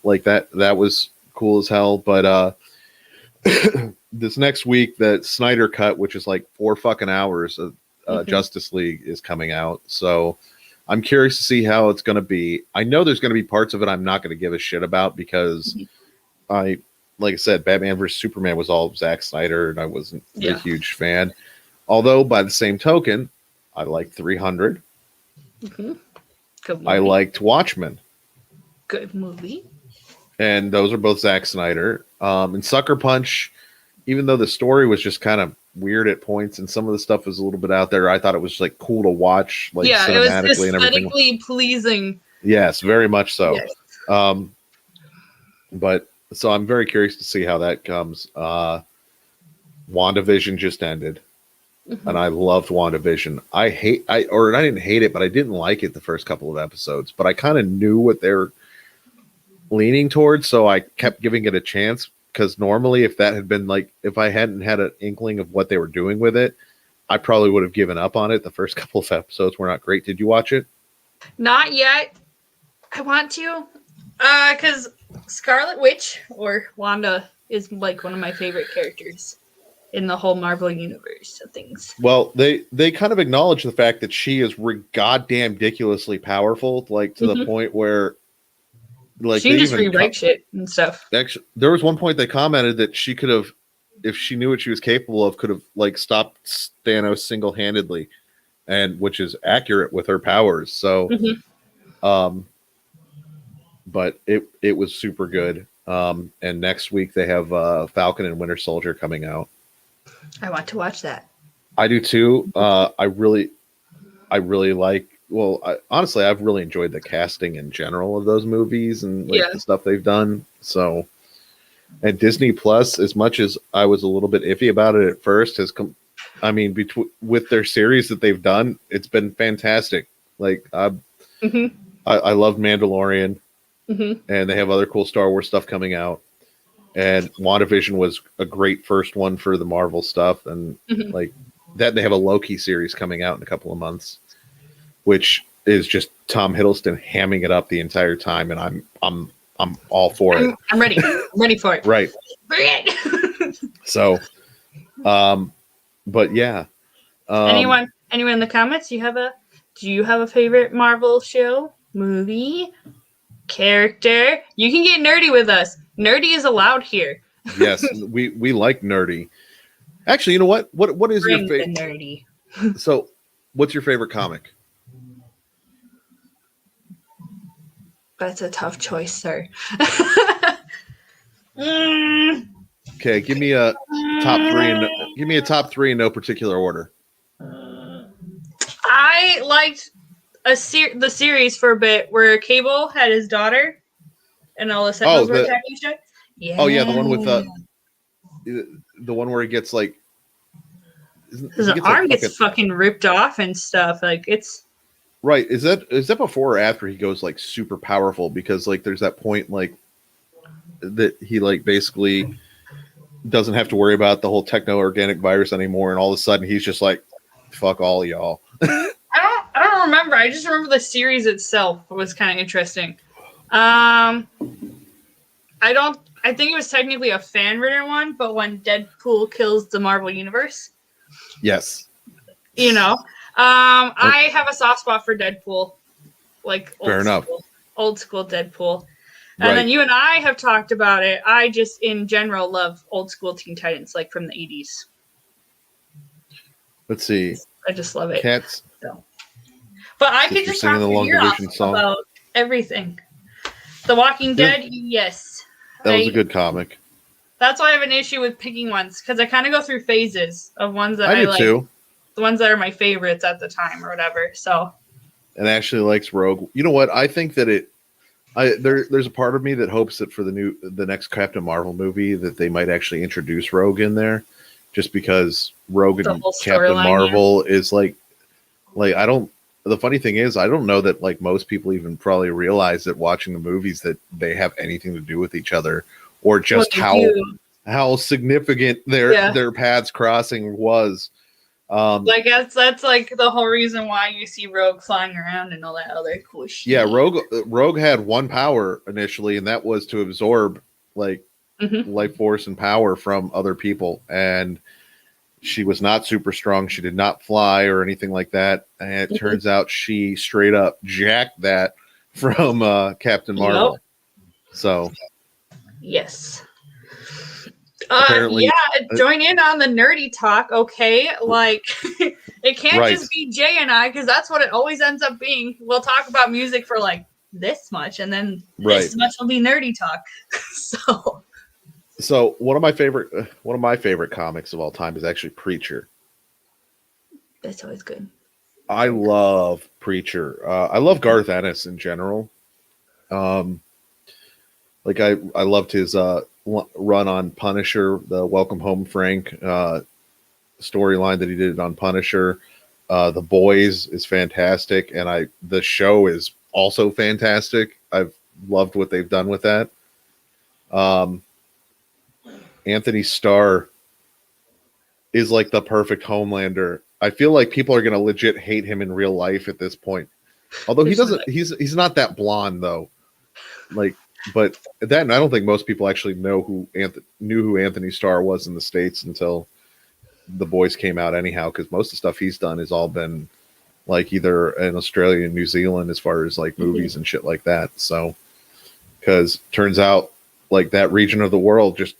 Like that was cool as hell. But this next week, the Snyder cut, which is like 4 fucking hours Justice League is coming out. So I'm curious to see how it's going to be. I know there's going to be parts of it I'm not going to give a shit about because like I said, Batman vs Superman was all Zack Snyder, and I wasn't a huge fan. Although by the same token, I liked 300. Good movie. I liked Watchmen. Good movie. And those are both Zack Snyder. And Sucker Punch, even though the story was just kind of weird at points and some of the stuff was a little bit out there, I thought it was like cool to watch, like it was cinematically and everything. aesthetically pleasing. Yes, very much so. Yes. But so I'm very curious to see how that comes. WandaVision just ended. And I loved WandaVision. I didn't hate it, but I didn't like it the first couple of episodes. But I kind of knew what they're leaning towards, so I kept giving it a chance. Because normally, if that had been like, if I hadn't had an inkling of what they were doing with it, I probably would have given up on it. The first couple of episodes were not great. Did you watch it? Not yet. I want to, because Scarlet Witch or Wanda is like one of my favorite characters in the whole Marvel universe of things. Well, they kind of acknowledge the fact that she is goddamn ridiculously powerful, like to the point where, like, she can just rewrite shit and stuff. Actually, there was one point they commented that she could have, if she knew what she was capable of, could have like stopped Thanos single-handedly, and which is accurate with her powers. So, but it was super good. And next week they have Falcon and Winter Soldier coming out. I want to watch that. I do too. I really like. Well, honestly, I've really enjoyed the casting in general of those movies and like the stuff they've done. So, and Disney Plus, as much as I was a little bit iffy about it at first, has come. I mean, with their series that they've done, it's been fantastic. Like, I love Mandalorian, and they have other cool Star Wars stuff coming out. And WandaVision was a great first one for the Marvel stuff, and like that, they have a Loki series coming out in a couple of months, which is just Tom Hiddleston hamming it up the entire time, and I'm all for it. I'm ready. I'm ready for it. Right. Bring it. So, but yeah. Anyone in the comments? Do you have a favorite Marvel show, movie, character? You can get nerdy with us. Nerdy is allowed here. Yes, we like nerdy. Actually, you know what? What is your favorite nerdy? So, what's your favorite comic? That's a tough choice, sir. Okay, give me a top three in no particular order. I liked the series for a bit where Cable had his daughter, and all the Sentinels were attacking shit. Yeah. Oh yeah, the one with the one where he gets like his arm gets fucking ripped off and stuff. Like it's right. Is that before or after he goes like super powerful? Because like there's that point like that he like basically doesn't have to worry about the whole techno-organic virus anymore, and all of a sudden he's just like, fuck all y'all. I don't remember. I just remember the series itself was kind of interesting. I think it was technically a fan-written one, but when Deadpool kills the Marvel Universe. Yes. You know. I have a soft spot for Deadpool. Like old school Deadpool. And then you and I have talked about it. I just in general love old school Teen Titans, like from the 80s. Let's see. I just love it. Cats. So. But I could just talk your ear off about everything. The Walking Dead, yes. That was a good comic. That's why I have an issue with picking ones, because I kind of go through phases of ones that I like. Too. The ones that are my favorites at the time or whatever. So. And Ashley likes Rogue. You know what? I think that there's a part of me that hopes that for the next Captain Marvel movie that they might actually introduce Rogue in there, just because Rogue and Captain Marvel is like I don't. The funny thing is, I don't know that like most people even probably realize that watching the movies that they have anything to do with each other, or just how significant their paths crossing was. Like that's like the whole reason why you see Rogue flying around and all that other cool shit. Yeah, Rogue had one power initially, and that was to absorb like life force and power from other people, and She was not super strong. She did not fly or anything like that. And it turns out she straight up jacked that from Captain Marvel. Yep. So Yes. apparently, join in on the nerdy talk, okay? Like, it can't Right. just be Jay and I, because that's what it always ends up being. We'll talk about music for like this much, and then this much will be nerdy talk. So one of my favorite comics of all time is actually Preacher. That's always good. I love Preacher. I love Garth Ennis in general. Like I loved his run on Punisher, the Welcome Home Frank storyline that he did on Punisher. The Boys is fantastic, and the show is also fantastic. I've loved what they've done with that. Anthony Starr is like the perfect Homelander. I feel like people are going to legit hate him in real life at this point. Although he doesn't, he's not that blonde though. Like, but that, and I don't think most people actually knew who Anthony Starr was in the States until The Boys came out anyhow, because most of the stuff he's done has all been like either in Australia and New Zealand as far as like movies and shit like that. So, because turns out like that region of the world just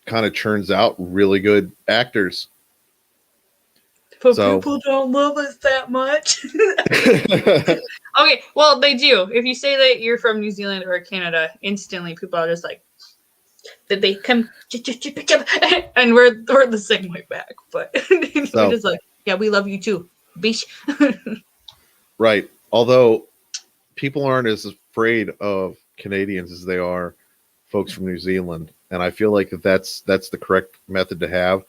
kind of churns out really good actors. But people don't love us that much. Okay, well, they do. If you say that you're from New Zealand or Canada, instantly people are just like, did they come? And we're the same way back. But we're just like, yeah, we love you too, bish. Right. Although people aren't as afraid of Canadians as they are folks from New Zealand, and I feel like that's the correct method to have.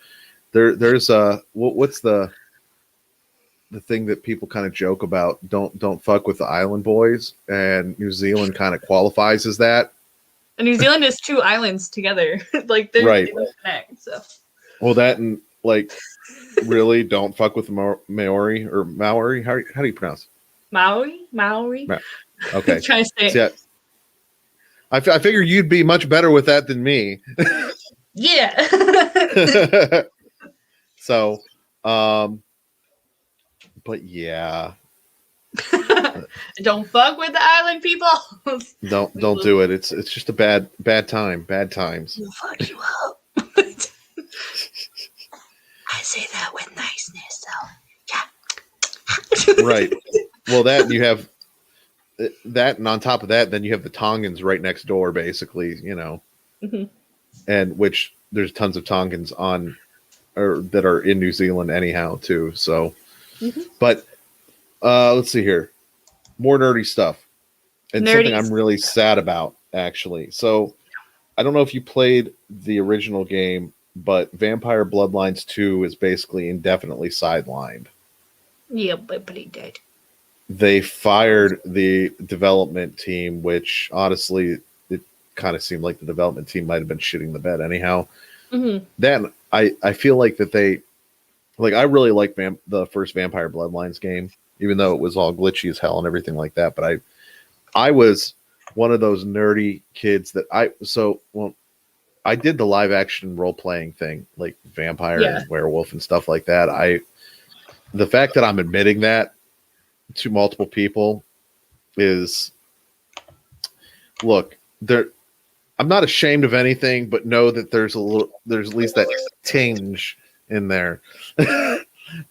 There's what's the thing that people kind of joke about? Don't fuck with the island boys, and New Zealand kind of qualifies as that. And New Zealand is two islands together, like they're right. They connect, so. Well, that and like really don't fuck with Maori or Maori. How do you pronounce it? Maori. Okay. Trying to say. Yeah. I figure you'd be much better with that than me. Yeah. So, but yeah. Don't fuck with the island people. Don't do it. It's just a bad time. Bad times. We'll fuck you up. I say that with niceness, so yeah. Right. Well, that you have that, and on top of that, then you have the Tongans right next door, basically. You know, and which there's tons of Tongans on, or that are in New Zealand anyhow too. So, but let's see here. More nerdy stuff, and something I'm really sad about, actually. So, I don't know if you played the original game, but Vampire Bloodlines 2 is basically indefinitely sidelined. Yeah, but he did. They fired the development team, which honestly, it kind of seemed like the development team might have been shitting the bed anyhow. Then I feel like that I really like the first Vampire Bloodlines game, even though it was all glitchy as hell and everything like that. But I was one of those nerdy kids that I did the live action role playing thing, like vampire and werewolf and stuff like that. The fact that I'm admitting that to multiple people is, look, I'm not ashamed of anything, but know that there's at least that tinge in there.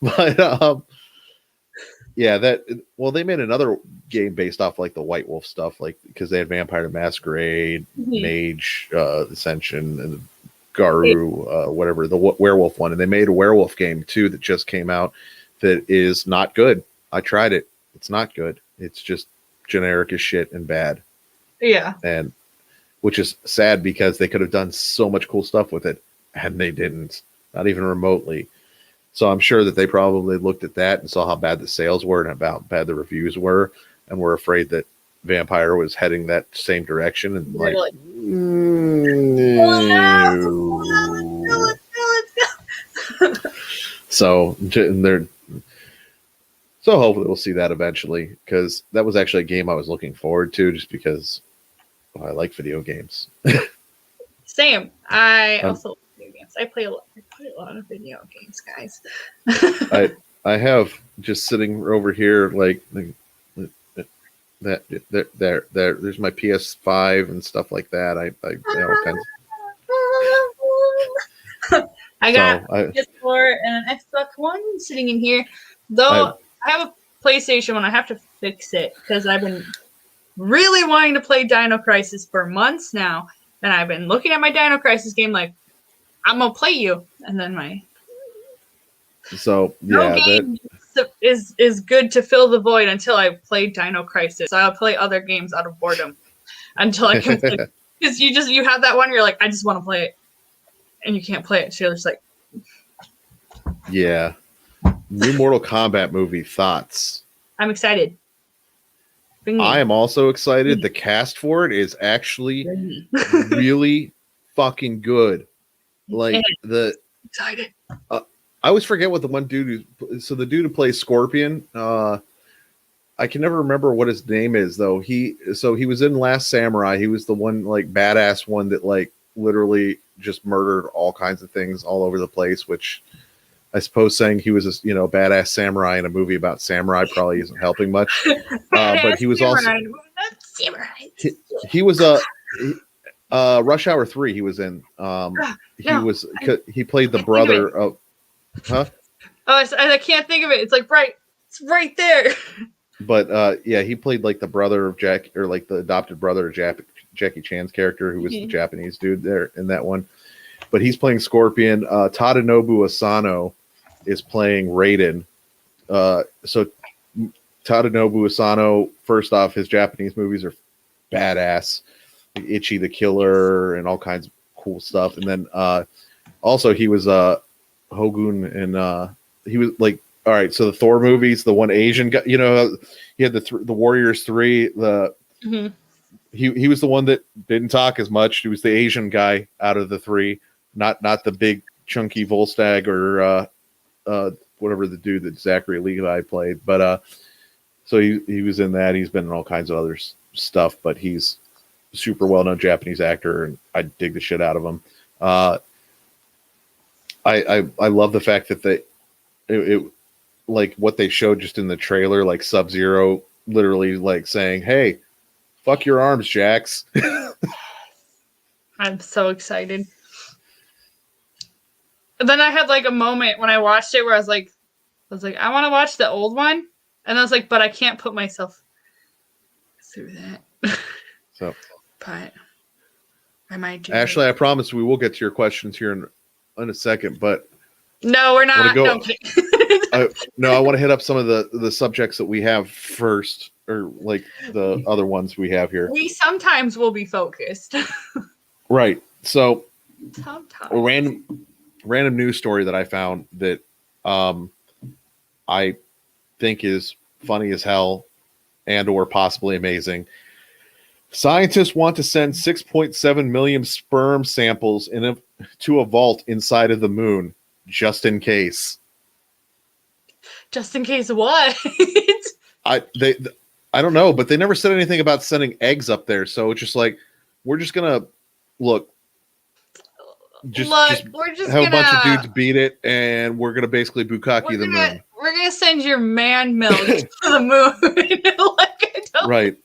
But yeah, they made another game based off like the White Wolf stuff, like because they had Vampire the Masquerade, Mage, Ascension, and Garu, whatever, the werewolf one, and they made a werewolf game too that just came out that is not good. I tried it; it's not good. It's just generic as shit and bad. Yeah, and which is sad because they could have done so much cool stuff with it, and they didn't, not even remotely. So I'm sure that they probably looked at that and saw how bad the sales were and how bad the reviews were, and were afraid that Vampire was heading that same direction. And so hopefully we'll see that eventually, because that was actually a game I was looking forward to, just because I like video games. Same. I also like video games. I play a lot lot of video games, guys. I have just sitting over here like there's my PS5 and stuff like that. I all kinds. I got PS4 and an Xbox One sitting in here. Though I have a PlayStation One, I have to fix it because I've been really wanting to play Dino Crisis for months now, and I've been looking at my Dino Crisis game like, I'm gonna play you, and then no game is good to fill the void until I play Dino Crisis. So I'll play other games out of boredom until I can play. Because you have that one, you're like, I just want to play it, and you can't play it. So you're just like, yeah. New Mortal Kombat movie thoughts. I'm excited. I am also excited. The cast for it is actually really fucking good. Like excited. I always forget what the one dude the dude who plays Scorpion, I can never remember what his name is though. He was in Last Samurai. He was the one like badass one that like literally just murdered all kinds of things all over the place, which I suppose saying he was a badass samurai in a movie about samurai probably isn't helping much. But he was also he was Rush Hour 3 he was in. He played the brother of Huh? Oh, I can't think of it. It's like it's right there. But he played like the brother of Jack, or like the adopted brother of Jackie Chan's character, who was the Japanese dude there in that one. But he's playing Scorpion. Tadanobu Asano is playing Raiden. So Tadanobu Asano, first off, his Japanese movies are badass, like Ichi the Killer and all kinds of cool stuff. And then also he was Hogun, and he was like, all right, so the Thor movies, the one Asian guy, he had the Warriors 3, he was the one that didn't talk as much. He was the Asian guy out of the three, not the big chunky Volstagg or whatever the dude that Zachary Levi played. But so he was in that. He's been in all kinds of other stuff, but he's a super well-known Japanese actor, and I dig the shit out of him. I love the fact that it like what they showed just in the trailer, like Sub-Zero literally like saying, "Hey, fuck your arms, Jax." I'm so excited. And then I had like a moment when I watched it where I was like, I want to watch the old one, and I was like, but I can't put myself through that. So, but I might do. Ashley, I promise we will get to your questions here in a second, but no, we're not. I want to hit up some of the subjects that we have first, or like the other ones we have here. We sometimes will be focused. Right. So sometimes. A random news story that I found that I think is funny as hell and or possibly amazing. Scientists want to send 6.7 million sperm samples to a vault inside of the moon, just in case. Just in case what? I don't know, but they never said anything about sending eggs up there. So it's just like, we're just gonna just we're just have a bunch of dudes beat it, and we're gonna basically bukkake the moon. We're gonna send your man milk to the moon. Right.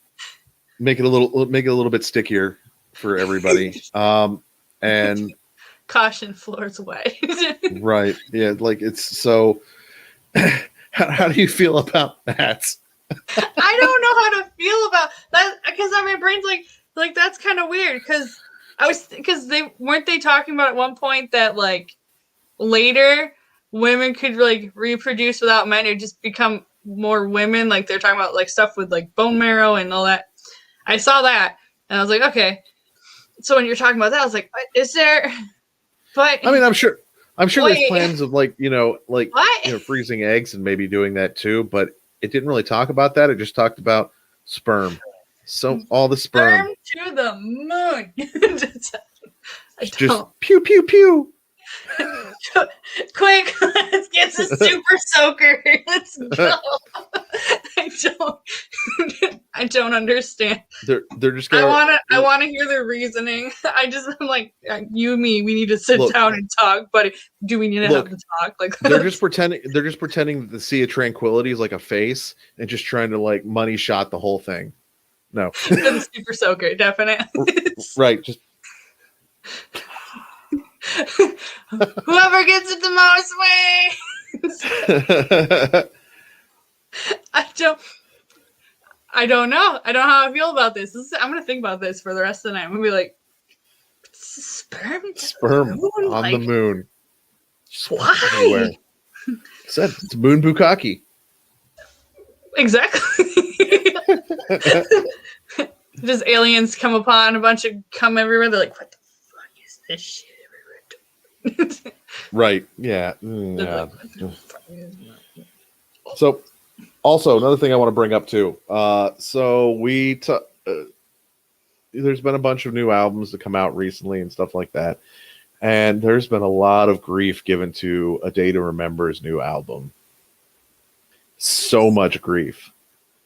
Make it a little bit stickier for everybody. And caution, floors away. Right. Yeah, like it's so how do you feel about that? I don't know how to feel about that, because my brain's like that's kind of weird, because they talking about at one point that like later women could like reproduce without men or just become more women, like they're talking about like stuff with like bone marrow and all that. I saw that and I was like, okay. So when you're talking about that, I was like, is there? But I mean, I'm sure there's plans of freezing eggs and maybe doing that too, but it didn't really talk about that. It just talked about sperm. So all the sperm to the moon. just pew pew pew. Quick, let's get the super soaker. Let's go. I don't. I don't understand. They're just I gonna wanna hear the reasoning. I'm like, you and me, we need to sit look. down and talk, but do we need to Look, have the talk? Like they're just pretending. They're just pretending that the Sea of Tranquility is like a face, and just trying to like money shot the whole thing. No, for the super soaker, definitely. right? Just Whoever gets it the most wins. I don't know. I don't know how I feel about this. I'm gonna think about this for the rest of the night. I'm gonna be like, sperm moon? on the moon. Why? Said it's moon bukkake. Exactly. Just aliens come upon a bunch of come everywhere. They're like, what the fuck is this shit everywhere? Right. Yeah. Yeah. Like, So, also another thing I want to bring up too. There's been a bunch of new albums that come out recently and stuff like that, and there's been a lot of grief given to A Day to Remember's new album. So much grief.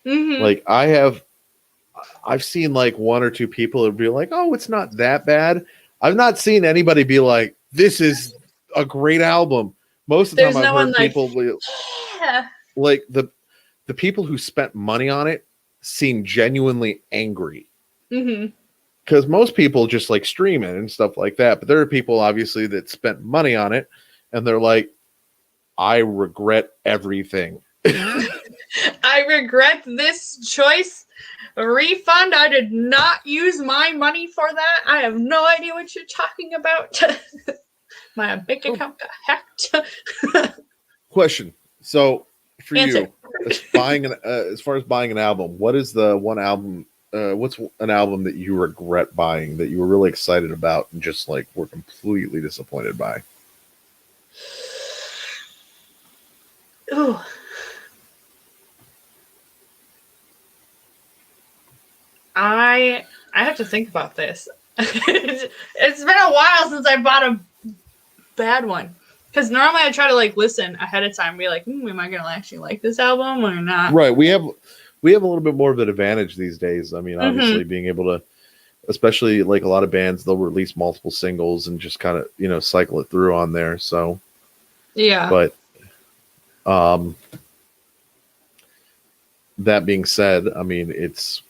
mm-hmm. Like I've seen like one or two people that be like, "Oh, it's not that bad." I've not seen anybody be like, "This is a great album." Most of the There's time, I've no one heard like, people yeah. like the people who spent money on it seem genuinely angry. Mm-hmm. Because most people just like stream it and stuff like that, but there are people obviously that spent money on it, and they're like, "I regret everything." I regret this choice. Refund. I did not use my money for that. I have no idea what you're talking about. My bank account got hacked. Question. So for Answer. you, as far as buying an album, what is the one album? What's an album that you regret buying that you were really excited about and just like were completely disappointed by? Ooh. I have to think about this. It's been a while since I bought a bad one. Because normally I try to like listen ahead of time and be like, am I gonna actually like this album or not? Right. We have a little bit more of an advantage these days. I mean, obviously being able to, especially like a lot of bands, they'll release multiple singles and just kind of, cycle it through on there. So yeah. But that being said, I mean, it's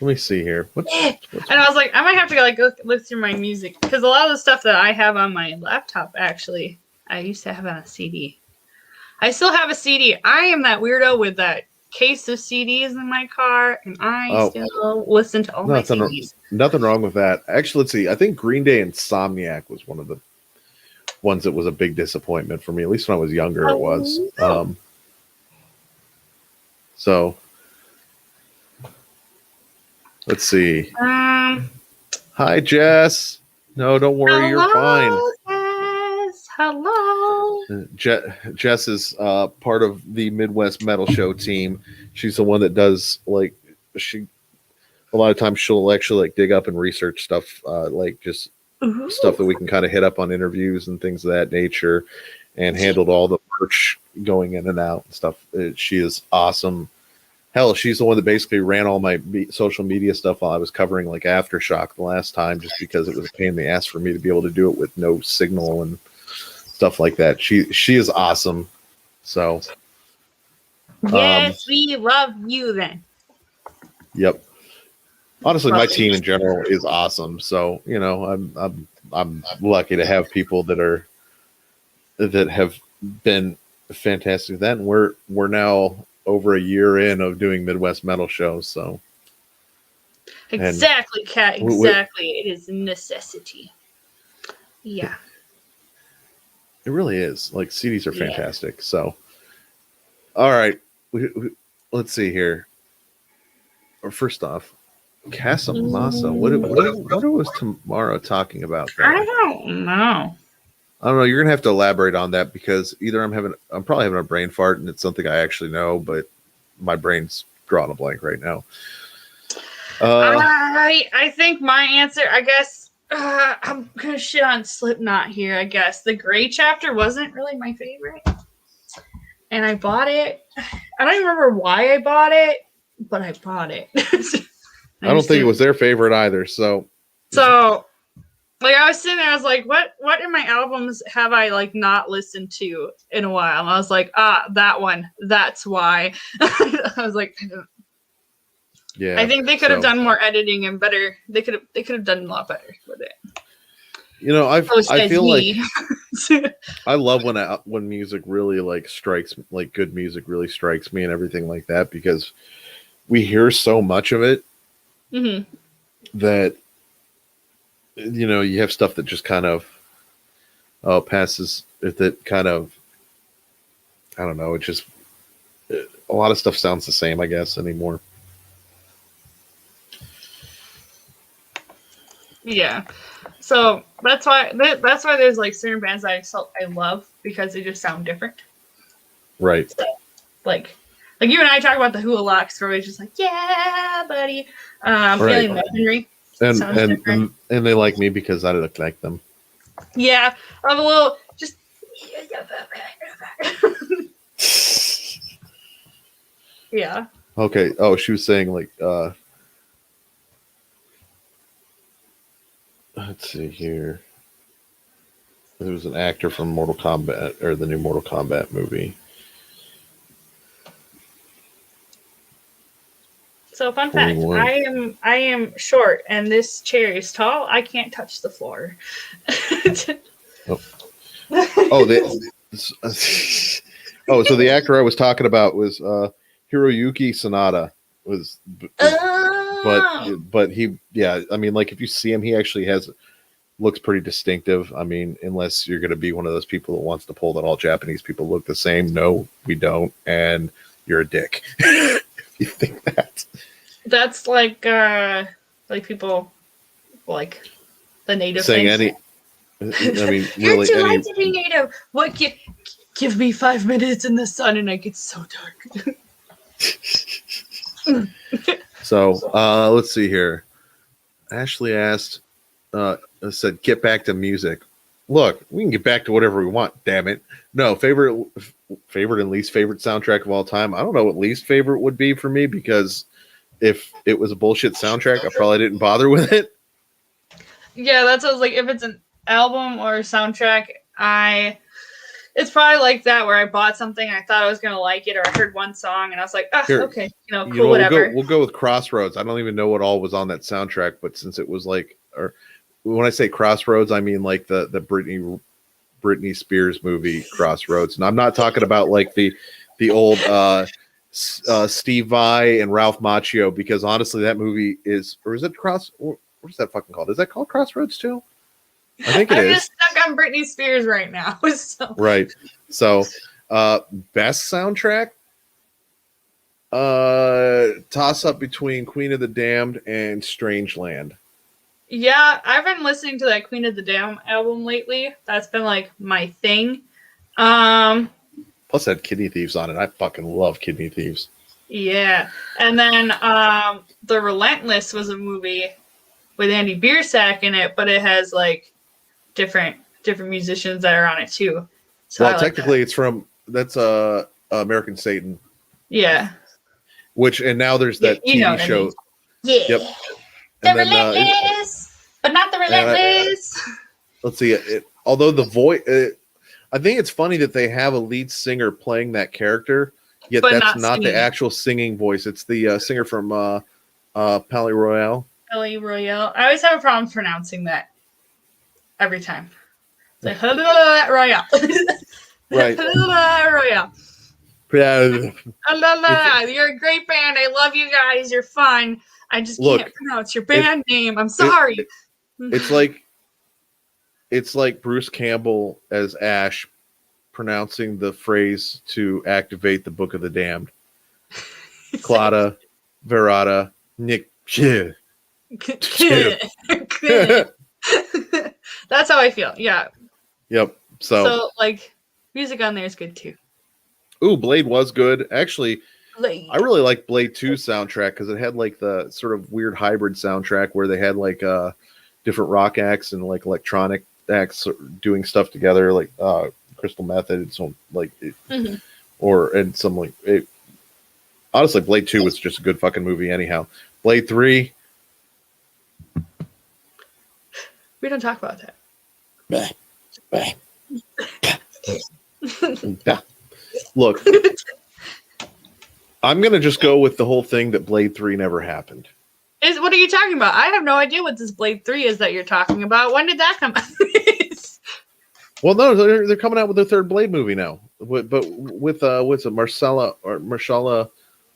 let me see here. What's and I was like, I might have to like look through my music because a lot of the stuff that I have on my laptop, actually, I used to have on a CD. I still have a CD. I am that weirdo with that case of CDs in my car, and I still listen to all my CDs. Nothing wrong with that. Actually, let's see. I think Green Day Insomniac was one of the ones that was a big disappointment for me. At least when I was younger, it was. So let's see. Hi, Jess. No, don't worry. You're fine. Jess. Hello. Jess is part of the Midwest Metal Show team. She's the one that does a lot of times she'll actually like dig up and research stuff, like just stuff that we can kind of hit up on interviews and things of that nature, and handled all the merch going in and out and stuff. She is awesome. Hell, she's the one that basically ran all my social media stuff while I was covering like Aftershock the last time, just because it was a pain in the ass for me to be able to do it with no signal and stuff like that. She is awesome. So yes, we love you then. Yep. Honestly, my team in general is awesome. So, I'm lucky to have people that have been fantastic. Then we're now over a year in of doing Midwest Metal shows. So exactly, Kat. Exactly. It is a necessity. Yeah. It really is. Like CDs are fantastic. Yeah. So, all right, let's see here. First off, Casamassa. What was Tomorrow talking about? There? I don't know. You're gonna have to elaborate on that because either I'm probably having a brain fart and it's something I actually know, but my brain's drawing a blank right now. I think my answer, I guess, I'm gonna shit on Slipknot here. I guess the Gray chapter wasn't really my favorite. and I bought it. I don't even remember why I bought it, but I bought it. I don't think it was their favorite either. So like I was sitting there, I was like, what in my albums have I like not listened to in a while? And I was like, that one. That's why. I was like, yeah. I think they could have done more editing and better. They could have done a lot better with it. You know, I feel like I love when music really like strikes, like good music really strikes me and everything like that, because we hear so much of it that, you know, you have stuff that just kind of passes, that kind of, I don't know, it just, a lot of stuff sounds the same, I guess, anymore. Yeah. So that's why there's like certain bands that I love, because they just sound different. Right. So, like you and I talk about the Hula Locks, where we're just like, yeah, buddy. Right. Alien Weaponry. And they like me because I look like them. Yeah, I'm a little just. Yeah. Okay. Oh, she was saying like, let's see here. There was an actor from Mortal Kombat, or the new Mortal Kombat movie. So fun fact, 21. I am short and this chair is tall. I can't touch the floor. So the actor I was talking about was Hiroyuki Sanada. But he, yeah, I mean, like if you see him, he actually looks pretty distinctive. I mean, unless you're going to be one of those people that wants to pull that all Japanese people look the same. No, we don't, and you're a dick. You think that? That's like people like the native saying things. I mean, You're really, too light to be native. What? Give me 5 minutes in the sun and I get so dark. So let's see here. Ashley asked, said, "Get back to music." Look, we can get back to whatever we want. Damn it! No, favorite and least favorite soundtrack of all time. I don't know what least favorite would be for me, because if it was a bullshit soundtrack, I probably didn't bother with it. Yeah, that sounds like if it's an album or a soundtrack, it's probably like that, where I bought something and I thought I was gonna like it, or I heard one song and I was like, okay, cool, whatever. We'll go with Crossroads. I don't even know what all was on that soundtrack, but since it was like, or when I say Crossroads, I mean like the Britney Spears movie Crossroads, and I'm not talking about like the old Steve Vai and Ralph Macchio, because honestly, that movie is, or is it what is that fucking called? Is that called Crossroads too? I think it is. I'm just stuck on Britney Spears right now. So. Right. So, best soundtrack, toss up between Queen of the Damned and Strangeland. Yeah, I've been listening to that Queen of the Damned album lately. That's been like my thing. Plus, that Kidney Thieves on it. I fucking love Kidney Thieves. Yeah, and then The Relentless was a movie with Andy Biersack in it, but it has like different musicians that are on it too. So well, technically, that's American Satan. Yeah. And now there's that TV show. I mean. Yeah. Yep. The Relentless, but not the Relentless. Let's see. Although the voice, I think it's funny that they have a lead singer playing that character, yet but that's not the actual singing voice. It's the singer from Palais Royale. Palais Royale. I always have a problem pronouncing that every time. It's like Royale. Right. Royale. Yeah. You're a great band. I love you guys. You're fun. I just can't pronounce your band name. I'm sorry. It's like Bruce Campbell as Ash pronouncing the phrase to activate the Book of the Damned. Clada, Verada, Nick. That's how I feel. Yeah. Yep. So like music on there is good too. Ooh, Blade was good. Actually, I really like Blade 2 soundtrack because it had like the sort of weird hybrid soundtrack where they had like different rock acts and like electronic acts doing stuff together, like Crystal Method. So like and some like it. Honestly, Blade 2 was just a good fucking movie anyhow. Blade 3, We don't talk about that. look, I'm going to just go with the whole thing that Blade 3 never happened. What are you talking about? I have no idea what this Blade 3 is that you're talking about. When did that come out? Well, no, they're coming out with their third Blade movie now. But with what's it, Marshala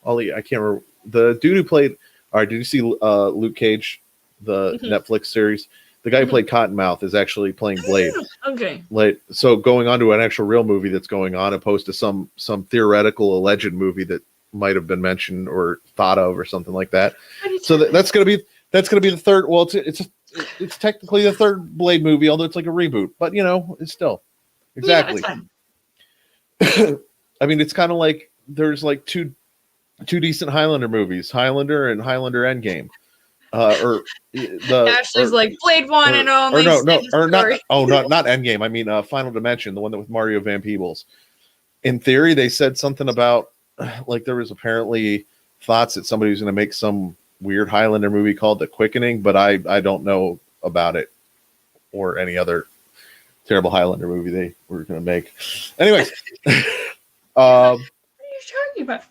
Ali, I can't remember. The dude who played, all right, did you see Luke Cage, the Netflix series? The guy who played Cottonmouth is actually playing Blade. Okay. Like, so going on to an actual real movie that's going on, opposed to some theoretical alleged movie that might have been mentioned or thought of or something like that. So that's gonna be the third. Well, it's technically the third Blade movie, although it's like a reboot. But it's still exactly. Yeah, I mean, it's kind of like there's like two decent Highlander movies, Highlander and Highlander Endgame. Ashley's like Blade 1 and only. Not Endgame. I mean, Final Dimension, the one that with Mario Van Peebles. In theory, they said something about like there was apparently thoughts that somebody was going to make some weird Highlander movie called The Quickening, but I don't know about it or any other terrible Highlander movie they were going to make. Anyways, what are you talking about?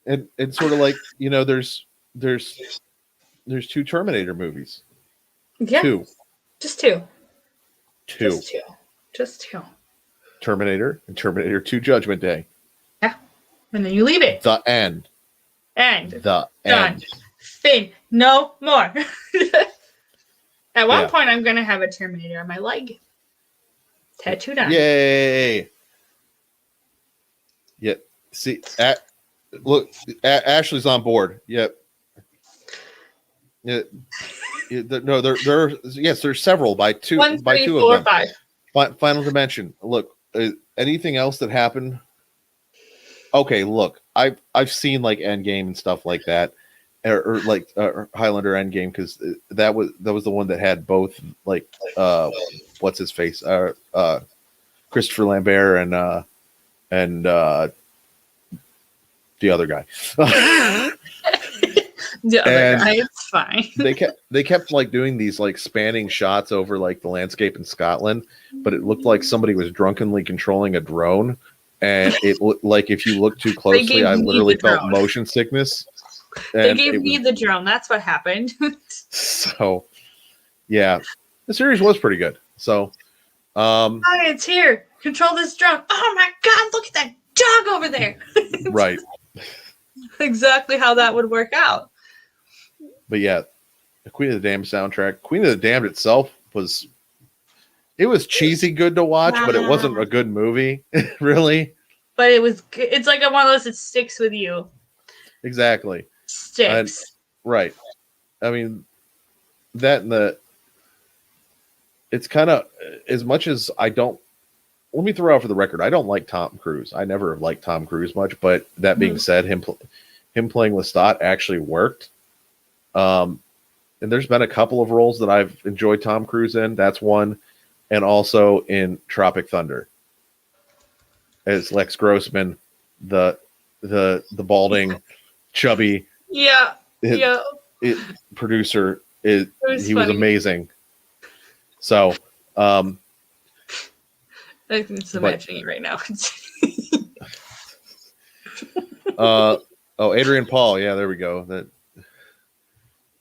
And sort of like there's two Terminator movies. Yeah. Just two. Terminator and Terminator 2 Judgment Day. Yeah. And then you leave it. The end. End. The Done. end. Fin. No more. At one point, I'm going to have a Terminator on my leg. Tattooed on. Yay. Yeah. See, look, Ashley's on board. Yep. Yeah. No, there's several by two. 1, 3, two 4, of them. 5. Final Dimension. Look, anything else that happened? Okay, look, I've seen like Endgame and stuff like that, or like Highlander Endgame, because that was the one that had both like what's his face, Christopher Lambert and the other guy. The other guy, it's fine. they kept like doing these like spanning shots over like the landscape in Scotland, but it looked like somebody was drunkenly controlling a drone, and it looked like if you look too closely, I literally felt motion sickness. They gave me the drone. That's what happened. So, yeah, the series was pretty good. So, hi, it's here. Control this drone. Oh my God! Look at that dog over there. Right. Exactly how that would work out. But yeah, the Queen of the Damned soundtrack. Queen of the Damned itself was cheesy good to watch, but it wasn't a good movie, really. But it was. It's like one of those that sticks with you. Exactly. Sticks. Right. I mean, that and it's kind of, as much as I don't. Let me throw out for the record, I don't like Tom Cruise. I never have liked Tom Cruise much, but that being said, him playing Lestat actually worked. And there's been a couple of roles that I've enjoyed Tom Cruise in. That's one, and also in Tropic Thunder as Lex Grossman, the balding, chubby, producer. He was amazing. So, I'm just imagining it right now. Adrian Paul. Yeah, there we go. That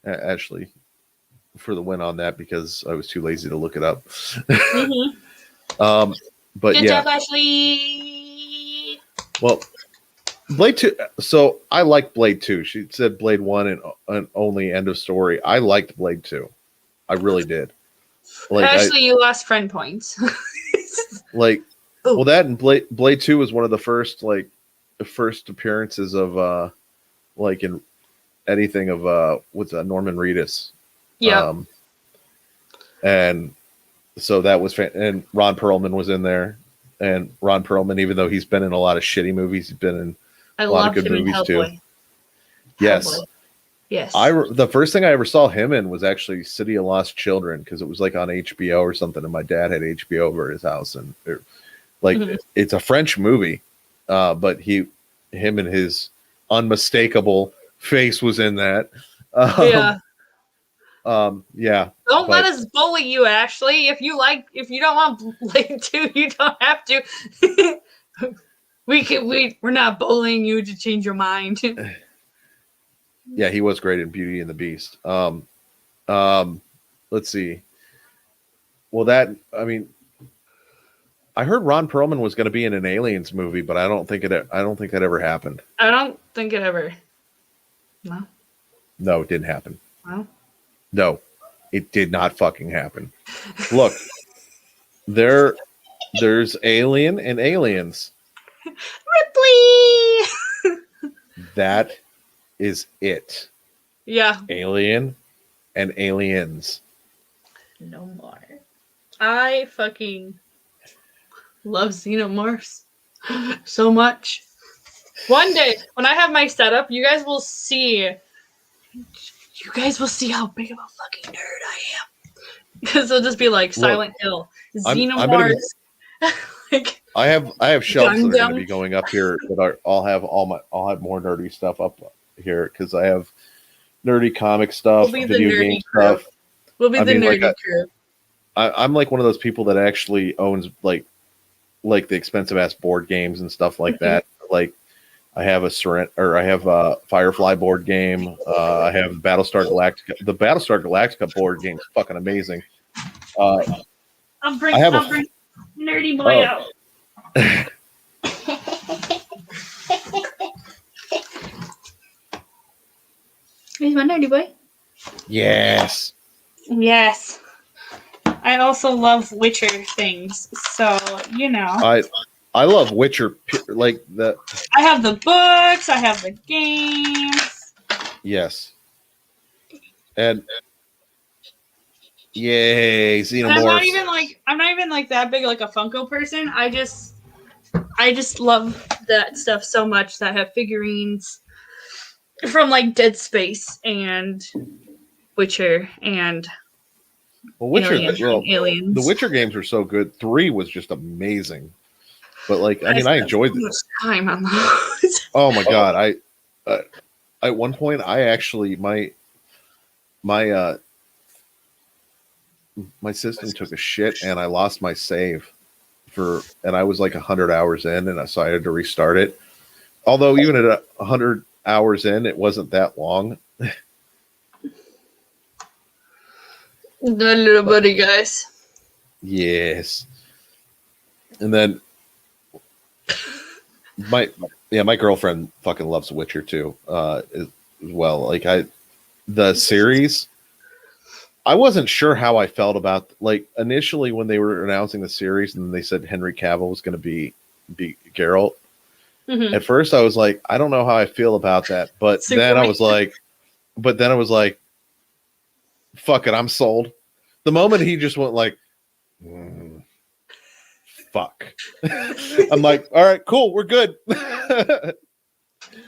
actually for the win on that, because I was too lazy to look it up. But good yeah, job, Ashley. Well, Blade 2. So I liked Blade 2. She said Blade 1 and only, end of story. I liked Blade 2. I really did. Like, Ashley, you lost friend points. Like, well, that and Blade 2 was one of the first appearances of like in anything of what's Norman Reedus. Yeah. And so that was and Ron Perlman was in there, and Ron Perlman, even though he's been in a lot of shitty movies, he's been in a lot of good movies too. Yes. Hellboy. Yes. The first thing I ever saw him in was actually City of Lost Children, because it was like on HBO or something, and my dad had HBO over at his house, and it's a French movie, but him and his unmistakable face was in that. Yeah. Yeah. Don't let But us bully you, Ashley. If you don't want Blade 2, you don't have to. We're not bullying you to change your mind. yeah, he was great in Beauty and the Beast. Let's see. Well, I heard Ron Perlman was going to be in an Aliens movie, but I don't think that ever happened. I don't think it ever. No. No, it didn't happen. No. No, it did not fucking happen. Look, there's Alien and Aliens. Ripley. That is it. Yeah. Alien and Aliens. No more. I fucking love xenomorphs so much. One day, when I have my setup, you guys will see how big of a fucking nerd I am. Because it'll just be like Silent Hill, xenomorphs. I have shelves that are going to Gundam. be going up here that I'll have more nerdy stuff up here because I have nerdy comic stuff, video game stuff. We'll be the nerdy crew. I'm like one of those people that actually owns like the expensive ass board games and stuff like that. Like I have a Firefly board game. I have Battlestar Galactica. The Battlestar Galactica board game is fucking amazing. I'll bring nerdy boy out. He's my nerdy boy. Yes. Yes. I also love Witcher things, so you know. I love Witcher. Like the. I have the books. I have the games. Yes. And yay, Xenomorphs. I'm not even like that big like a Funko person. I just love that stuff so much that I have figurines from like Dead Space and Witcher and Aliens. The Witcher games were so good. 3 was just amazing. But like, I enjoyed this time on those. Oh my god! I at one point I actually my system took a shit and I lost my save and I was like 100 hours in and so I had to restart it. Although even at 100 hours in, it wasn't that long. The little buddy guys. Yes. And then my girlfriend fucking loves Witcher too, as well. Like the series, I wasn't sure how I felt about like initially when they were announcing the series and they said Henry Cavill was going to be Geralt. Mm-hmm. At first I was like, I don't know how I feel about that, but then I was like, fuck it, I'm sold. The moment he just went like, fuck. I'm like, all right, cool, we're good. There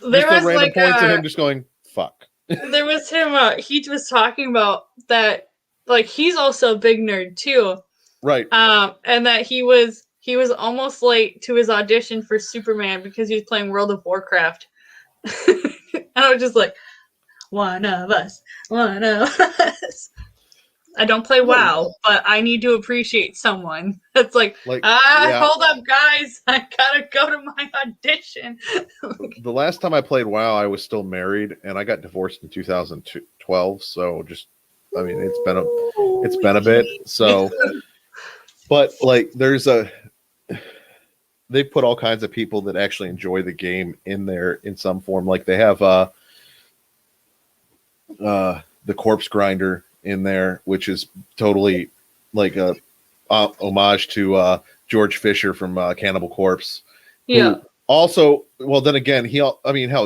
was random points of him just going, fuck. There was him, he was talking about that, like, he's also a big nerd too. Right. And that he was almost late to his audition for Superman because he was playing World of Warcraft. And I was just like, one of us. I don't play WoW, but I need to appreciate someone. It's like hold up, guys. I gotta go to my audition. The last time I played WoW, I was still married, and I got divorced in 2012. So it's been a bit. So, but like, they put all kinds of people that actually enjoy the game in there in some form. Like they have the Corpse Grinder in there, which is totally like a homage to George Fisher from Cannibal Corpse. Yeah. Also, well, then again,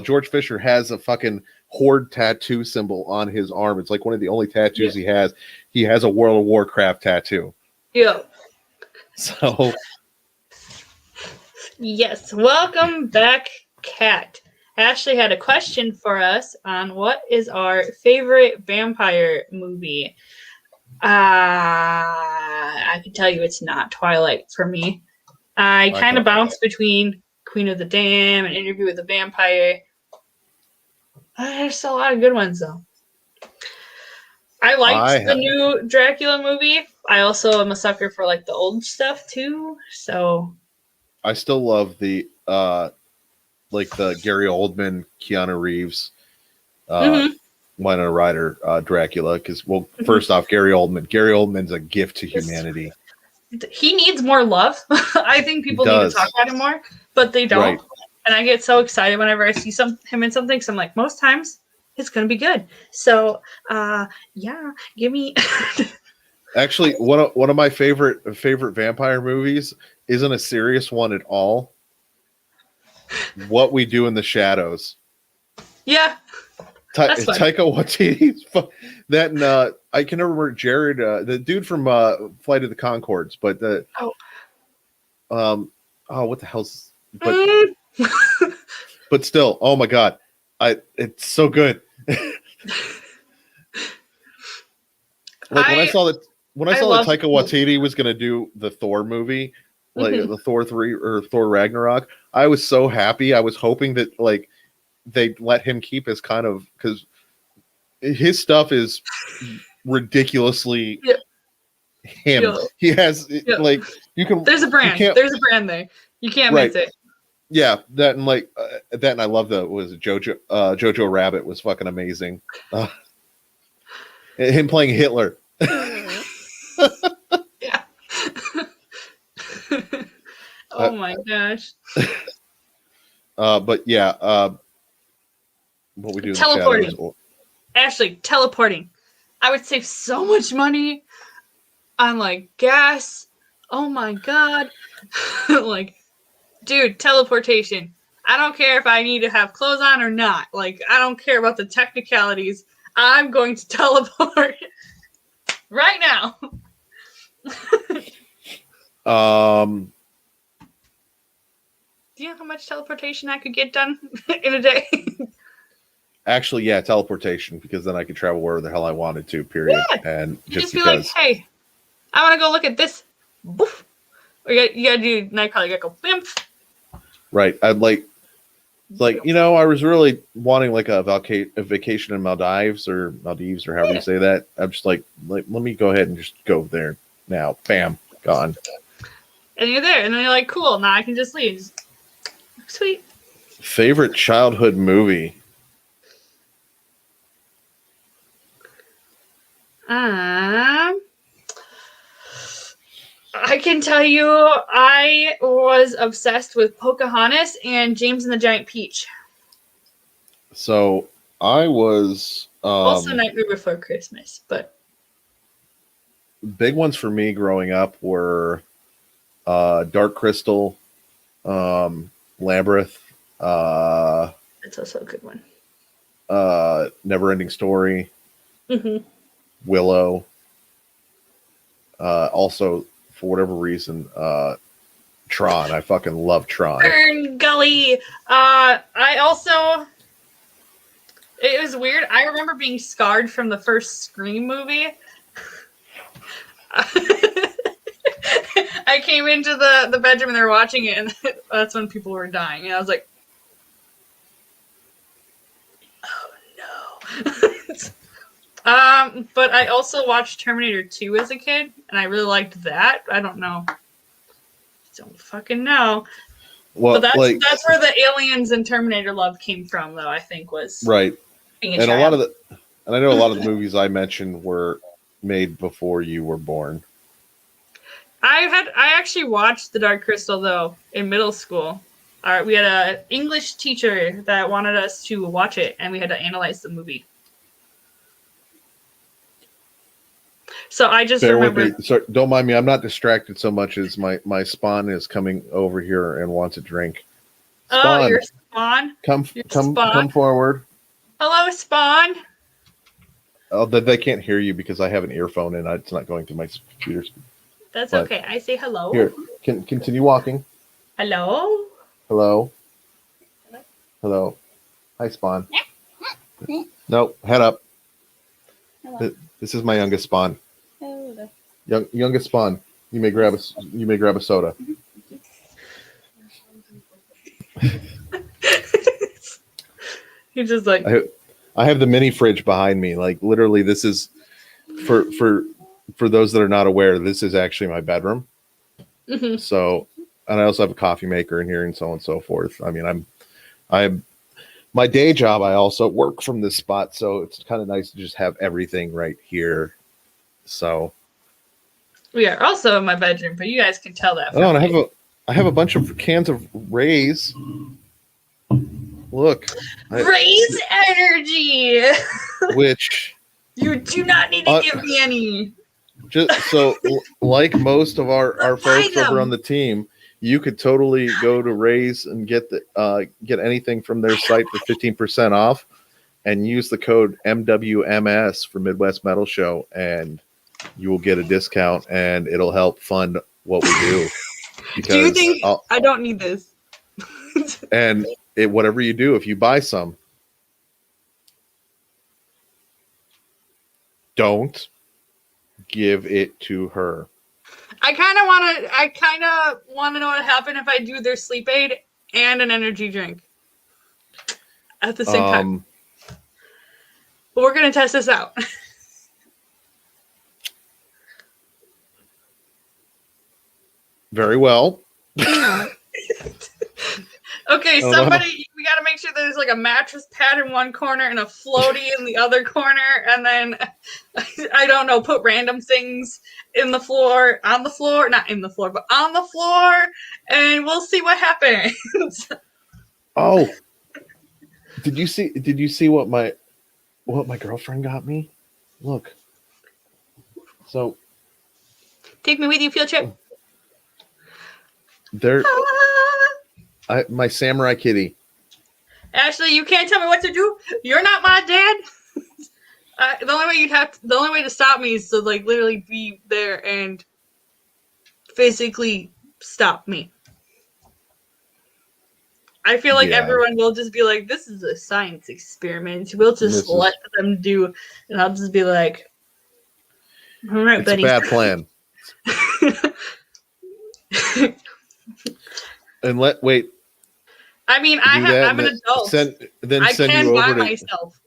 George Fisher has a fucking Horde tattoo symbol on his arm. It's like one of the only tattoos he has. He has a World of Warcraft tattoo. Yeah. So. Yes. Welcome back, Kat. Ashley had a question for us on what is our favorite vampire movie. I can tell you it's not Twilight for me. I kind of bounce between Queen of the Dam, An Interview with a Vampire. There's a lot of good ones, though. I liked the new Dracula movie. I also am a sucker for like the old stuff too. So I still love the like the Gary Oldman, Keanu Reeves, Winona Ryder, Dracula. Because first off, Gary Oldman's a gift to humanity. He needs more love. I think people need to talk about him more, but they don't. Right. And I get so excited whenever I see him in something. So I'm like, most times it's gonna be good. So yeah, give me. Actually, one of my favorite vampire movies isn't a serious one at all. What We Do in the Shadows. Yeah. Taika Waititi's that, and I can never remember Jared, the dude from Flight of the Conchords, but what the hell's but still, oh my god, it's so good. Like when I saw that Taika Waititi was going to do the Thor movie, like the Thor 3 or Thor Ragnarok, I was so happy. I was hoping that like they'd let him keep his kind of, because his stuff is ridiculously him. He has like, you can. There's a brand. There's a brand there. You can't miss it. Yeah, that and like that, and I love Jojo Rabbit was fucking amazing. Him playing Hitler. Yeah. Oh my gosh. But yeah, what we do teleporting. In the shadows. Ashley, teleporting. I would save so much money on like gas. Oh my god. Like, dude, teleportation. I don't care if I need to have clothes on or not. Like, I don't care about the technicalities. I'm going to teleport right now. Do you know how much teleportation I could get done in a day? Actually, yeah, teleportation, because then I could travel wherever the hell I wanted to, period. Yeah. And just be like, hey, I want to go look at this. Boof. Or you gotta do Nightcrawler, you gotta go bimp. Right. I'd like, I was really wanting like a vacation in Maldives or however you say that. I'm just like, let me go ahead and just go there now. Bam, gone. And you're there, and then you're like, cool, now I can just leave. Sweet. Favorite childhood movie? I can tell you I was obsessed with Pocahontas and James and the Giant Peach. So I was... also Nightmare Before Christmas, but... Big ones for me growing up were Dark Crystal, Labyrinth. That's also a good one. Never-Ending Story. Willow. Also, for whatever reason, Tron. I fucking love Tron. Fern Gully. I also... It was weird. I remember being scarred from the first Scream movie. I came into the bedroom and they were watching it, and that's when people were dying. And I was like, oh no. But I also watched Terminator 2 as a kid, and I really liked that. I don't know. Don't fucking know. Well, but that's where the aliens and Terminator love came from, though, I think was right. And I know a lot of the movies I mentioned were made before you were born. I actually watched The Dark Crystal, though, in middle school. We had an English teacher that wanted us to watch it, and we had to analyze the movie. So I just remember... Sorry, don't mind me. I'm not distracted so much as my spawn is coming over here and wants a drink. Spawn. Oh, your spawn? Come forward. Hello, Spawn. Oh, they can't hear you because I have an earphone and it's not going through my computer. That's okay. I say hello. Here, continue walking. Hello. Hello. Hello. Hi, Spawn. No, head up. Hello. This is my youngest Spawn. Hello. Youngest Spawn. You may grab a soda. He's just like, I have the mini fridge behind me. Like literally, this is for those that are not aware. This is actually my bedroom. mhm. So, and I also have a coffee maker in here and so on and so forth. I mean, I'm my day job. I also work from this spot, so it's kind of nice to just have everything right here. So, We are also in my bedroom, but you guys can tell that from oh, and me. I have a bunch of cans of Rays. Look, Raise energy. which You do not need to give me any. just so like most of our Buy folks over on them. the team, you could totally go to Rays and get anything from their site for 15% off, and use the code MWMS for Midwest Metal Show, and you will get a discount, and it'll help fund what we do. Do you Because think I don't need this? and whatever you do, if you buy some, don't give it to her. I kind of want to know what happened if I do their sleep aid and an energy drink at the same time. But we're gonna test this out. Very well. Okay, somebody, we gotta make sure there's like a mattress pad in one corner and a floaty in the other corner, and then I don't know, put random things on the floor, not in the floor, but on the floor, and we'll see what happens. Oh, did you see what my girlfriend got me? Look. So Take me with you, field trip. My samurai kitty. Ashley, you can't tell me what to do. You're not my dad. The only way to stop me is to like literally be there and physically stop me. I feel like everyone will just be like, "This is a science experiment. We'll just let them do," and I'll just be like, "All right, it's buddy." a bad plan. And wait. I mean, I'm an adult. I can buy myself.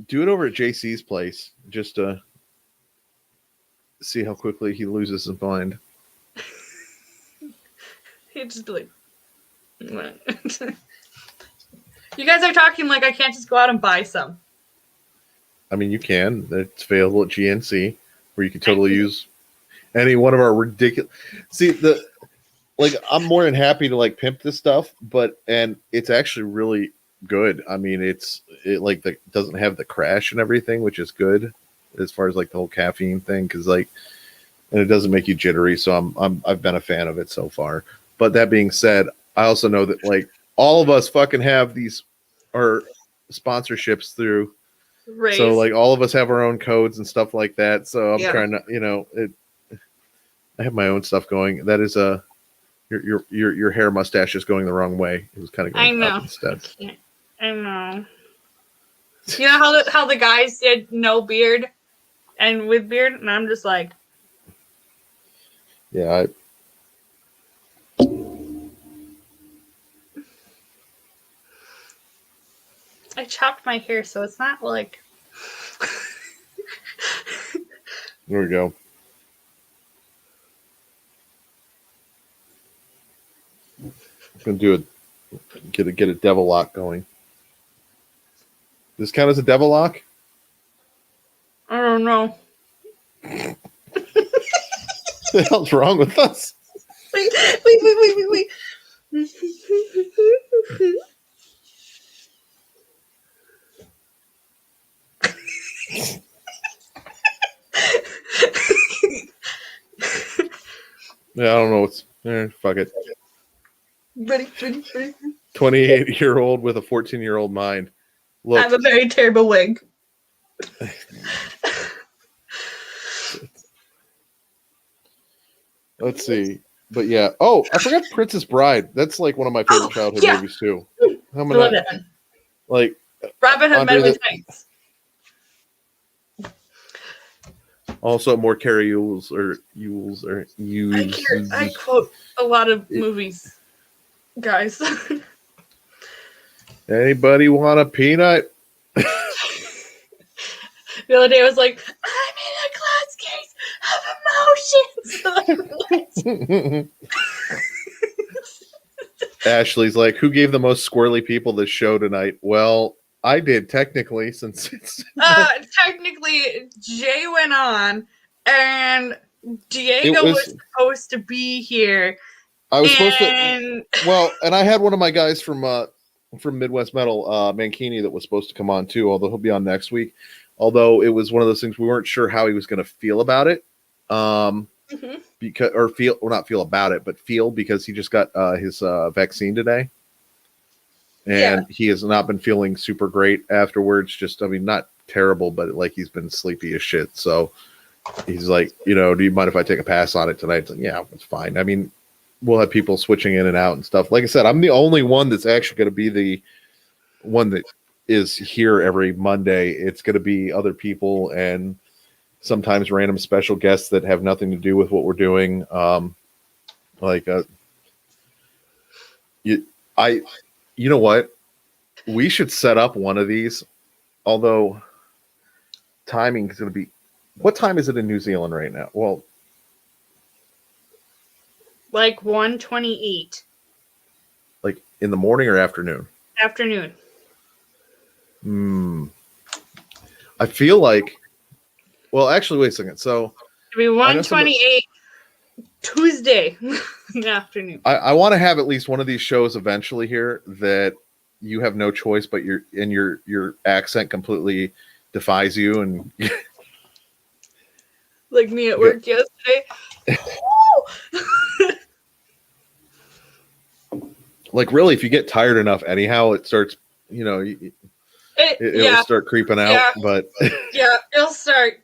Do it over at JC's place, just to see how quickly he loses his mind. He'd just be like, you guys are talking like I can't just go out and buy some. I mean, you can. It's available at GNC, where you can totally use any one of our ridiculous. See, I'm more than happy to like pimp this stuff, and it's actually really good. I mean, it doesn't have the crash and everything, which is good as far as like the whole caffeine thing, because and it doesn't make you jittery. So I've been a fan of it so far. But that being said, I also know that like all of us fucking have these our sponsorships through. Raise. So like all of us have our own codes and stuff like that. So I'm trying to, I have my own stuff going. That is your hair mustache is going the wrong way. It was kind of going up instead. I know. You know how the guys did no beard and with beard, and I'm just like, yeah. I chopped my hair, so it's not like. There we go. I'm gonna do get a devil lock going. Does this count as a devil lock? I don't know. What the hell's wrong with us? Wait. Yeah, I don't know what's fuck it. Ready. 28-year-old with a 14-year-old mind. Look, I have a very terrible wig. Let's see. But yeah. Oh, I forgot Princess Bride. That's like one of my favorite childhood movies too. I love it. Like Robin Hood Men with Tanks. Also, more Carrie Yules. I quote a lot of movies. Guys. Anybody want a peanut? The other day I was like, I'm in a glass case of emotions. Ashley's like, who gave the most squirrely people this show tonight? Well, I did technically, since it's Technically, Jay went on, and Diego it was was supposed to be here, I was supposed to and and I had one of my guys from Midwest Metal, Mankini, that was supposed to come on too, although he'll be on next week. Although it was one of those things we weren't sure how he was going to feel about it. Mhm. Because or feel or not feel about it, but feel because he just got his vaccine today. Yeah. And he has not been feeling super great afterwards. Just, I mean, not terrible, but like he's been sleepy as shit. So he's like, do you mind if I take a pass on it tonight? It's like, yeah, it's fine. I mean, we'll have people switching in and out and stuff. Like I said, I'm the only one that's actually going to be the one that is here every Monday. It's going to be other people and sometimes random special guests that have nothing to do with what we're doing. Like, I, you know what? We should set up one of these. Although timing is going to be, what time is it in New Zealand right now? Well, Like 1:28 like in the morning or afternoon? afternoon. I feel like, well, actually, wait a second. So It'll be 1:28 Tuesday in the afternoon. I want to have at least one of these shows eventually here that you have no choice, but your accent completely defies you. And Like me at work yesterday. like, really, if you get tired enough, anyhow, it starts, it'll start creeping out. Yeah. But Yeah, it'll start.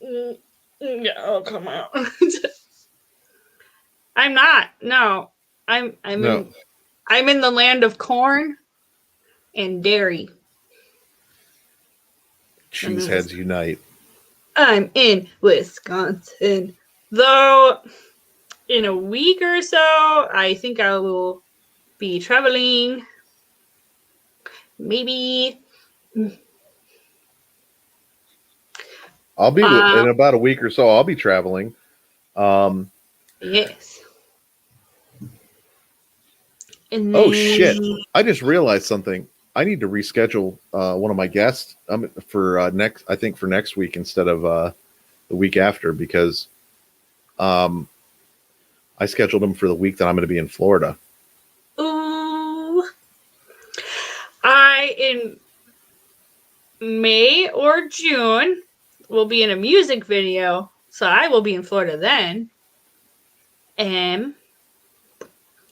Yeah, it'll come out. I'm not. No, I'm no, in the land of corn and dairy. cheeseheads unite. I'm in Wisconsin. Though, in a week or so, I think I will be traveling. Maybe. I'll be in about a week or so. I'll be traveling. Yes. And then, Oh shit! I just realized something. I need to reschedule one of my guests for next. I think for next week instead of the week after, because I scheduled him for the week that I'm going to be in Florida. Ooh. In May or June will be in a music video, so I will be in Florida then.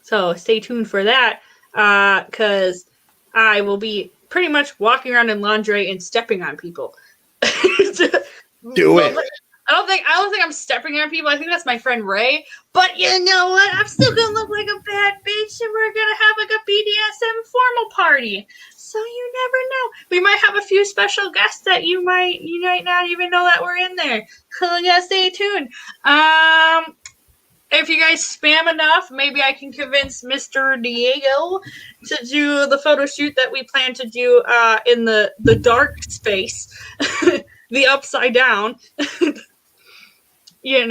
So stay tuned for that, because I will be pretty much walking around in lingerie and stepping on people. Do it. I don't think I'm stepping on people. I think that's my friend Ray. But you know what? I'm still gonna look like a bad bitch, and we're gonna have like a BDSM formal party. So you never know. We might have a few special guests that you might not even know that we're in there. So yeah, stay tuned. If you guys spam enough, maybe I can convince Mr. Diego to do the photo shoot that we plan to do in the dark space, the upside down. We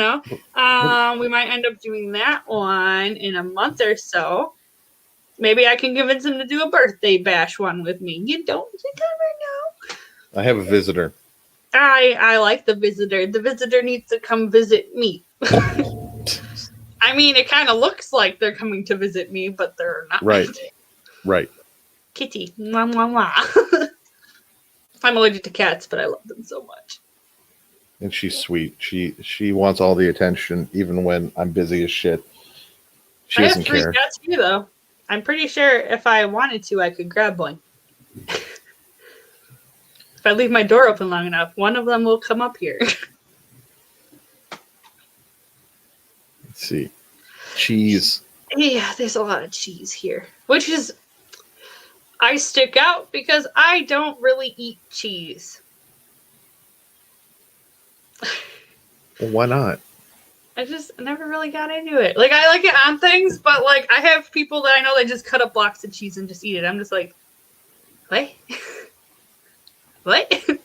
might end up doing that one in a month or so. Maybe I can convince him to do a birthday bash one with me. You never know. I have a visitor. I like the visitor. The visitor needs to come visit me. I mean, it kind of looks like they're coming to visit me, but they're not. Right. Kitty. Mwah, mwah, mwah. I'm allergic to cats, but I love them so much. And she's sweet. She wants all the attention, even when I'm busy as shit. She doesn't care. I have 3 cats here, though. I'm pretty sure if I wanted to, I could grab one. If I leave my door open long enough, one of them will come up here. Let's see. Cheese. Yeah, there's a lot of cheese here. Which is, I stick out because I don't really eat cheese. Well, why not? I just never really got into it. Like, I like it on things, but like, I have people that I know that just cut up blocks of cheese and just eat it. I'm just like, what? What?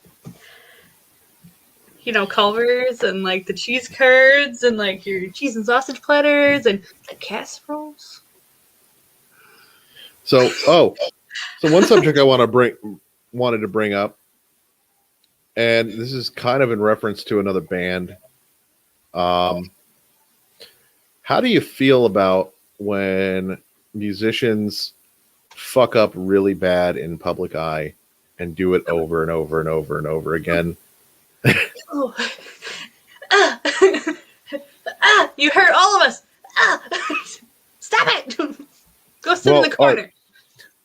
You know, Culver's and like the cheese curds and like your cheese and sausage platters and the casseroles. So one subject I wanted to bring up, and this is kind of in reference to another band. How do you feel about when musicians fuck up really bad in public eye and do it over and over and over and over again? Oh. You hurt all of us. Stop it. Go sit in the corner. Right.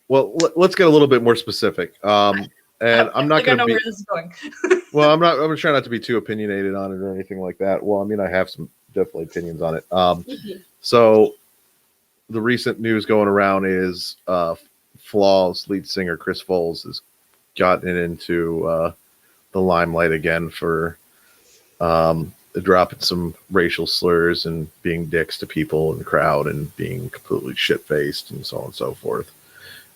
Well, let's get a little bit more specific. And I'm not going to be. Where this is going. Well, I'm going to try not to be too opinionated on it or anything like that. Well, I mean, I have some definitely opinions on it. So the recent news going around is Flaw's lead singer Chris Foles has gotten into the limelight again for dropping some racial slurs and being dicks to people in the crowd and being completely shit-faced and so on and so forth.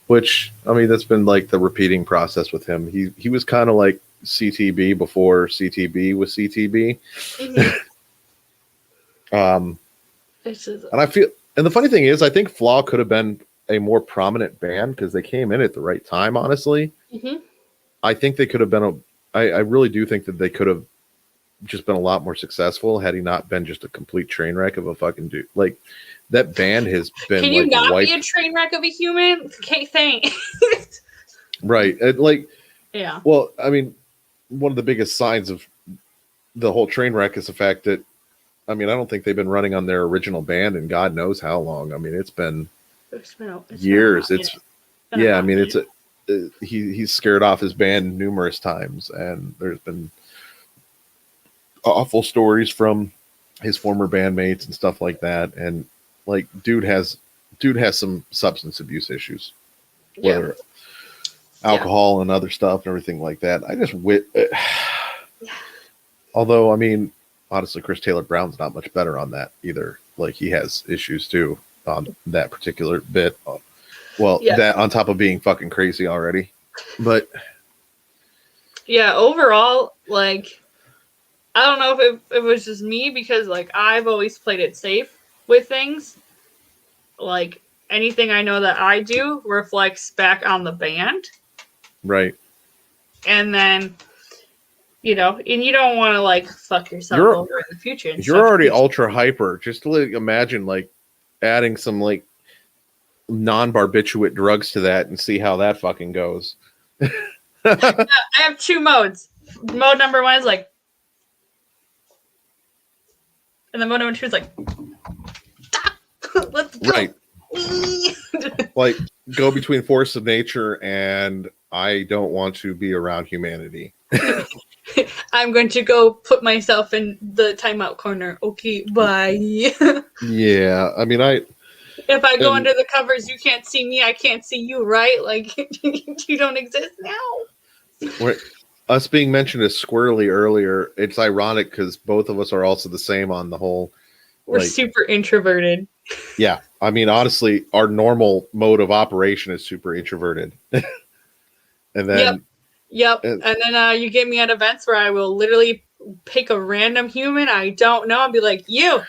Which, I mean, that's been like the repeating process with him. He was kind of like CTB before CTB was CTB. And I feel, and the funny thing is, I think Flaw could have been a more prominent band because they came in at the right time, honestly. I think they could have been I really do think that they could have just been a lot more successful had he not been just a complete train wreck of a fucking dude. Like, that band has been. Can you not be a train wreck of a human? Okay, thanks. Right. Yeah. Well, I mean, one of the biggest signs of the whole train wreck is the fact that, I mean, I don't think they've been running on their original band in God knows how long. I mean, it's been years. I mean, he's scared off his band numerous times, and there's been awful stories from his former bandmates and stuff like that. And like, dude has some substance abuse issues, whether alcohol and other stuff and everything like that. I just although, I mean, honestly, Chris Taylor Brown's not much better on that either. Like, he has issues too on that particular bit. That on top of being fucking crazy already. But yeah, overall, like, I don't know if it was just me, because like, I've always played it safe with things. Like, anything I know that I do reflects back on the band. Right. And then, you know, and you don't want to like fuck yourself over in the future. You're already ultra hyper. Just to like, imagine like adding some like non-barbiturate drugs to that and see how that fucking goes. I have two modes. Mode number one is like, and then mode number two is like, let's go. Right. Like, go between force of nature and I don't want to be around humanity. I'm going to go put myself in the timeout corner. Okay, bye. Yeah, I mean, if I go under the covers, you can't see me, I can't see you, right? Like, you don't exist now. Us being mentioned as squirrely earlier, it's ironic because both of us are also the same on the whole. We're like, super introverted. Yeah, I mean, honestly, our normal mode of operation is super introverted. And then, Yep. And then you get me at events where I will literally pick a random human I don't know and be like, you're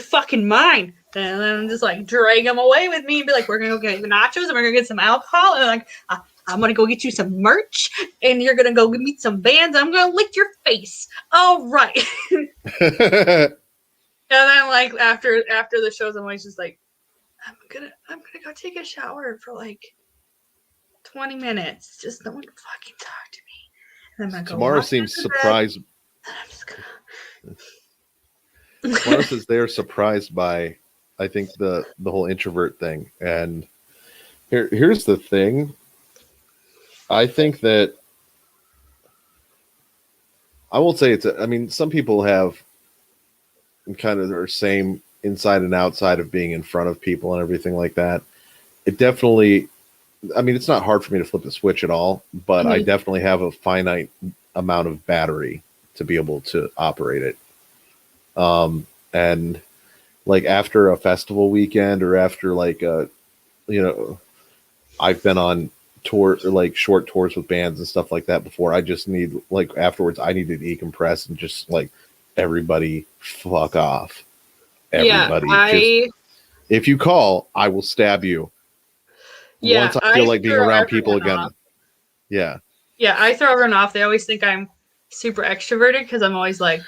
fucking mine. And then just like drag them away with me and be like, we're gonna go get nachos and we're gonna get some alcohol, and like, I'm gonna go get you some merch, and you're gonna go meet some bands. I'm gonna lick your face. All right. And then like after the shows, I'm always just like, I'm gonna go take a shower for like 20 minutes. Just no one fucking talk to me. And then Tamara seems surprised. I'm just gonna. Tamara says they're surprised by, I think, the whole introvert thing. And here's the thing. I think that I won't say I mean, some people have kind of their same inside and outside of being in front of people and everything like that. It definitely, I mean, it's not hard for me to flip the switch at all, but I definitely have a finite amount of battery to be able to operate it. And like after a festival weekend or after like I've been on tour like short tours with bands and stuff like that before. I just need like afterwards I need to decompress and just like everybody fuck off. Yeah, Everybody just if you call, I will stab you. Once I feel I like being throw around people everyone again. off. Yeah. Yeah, I throw everyone off. They always think I'm super extroverted because I'm always like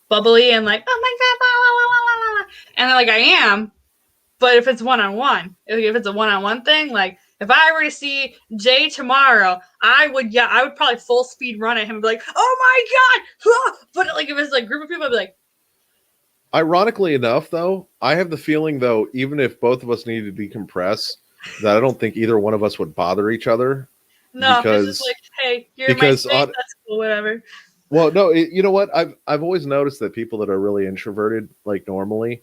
bubbly and like, oh my god, blah, blah, blah, blah, blah. And like I am, but if it's one-on-one, if it's a one-on-one thing, like if I were to see Jay tomorrow, I would probably full speed run at him and be like, oh my god. But like if it's like a group of people, I'd be like, Ironically enough, though, I have the feeling though, even if both of us needed to decompress, that I don't think either one of us would bother each other no, it's just like, hey, you're in my because space, that's cool, whatever. well, no, you know what? I've always noticed that people that are really introverted, like normally,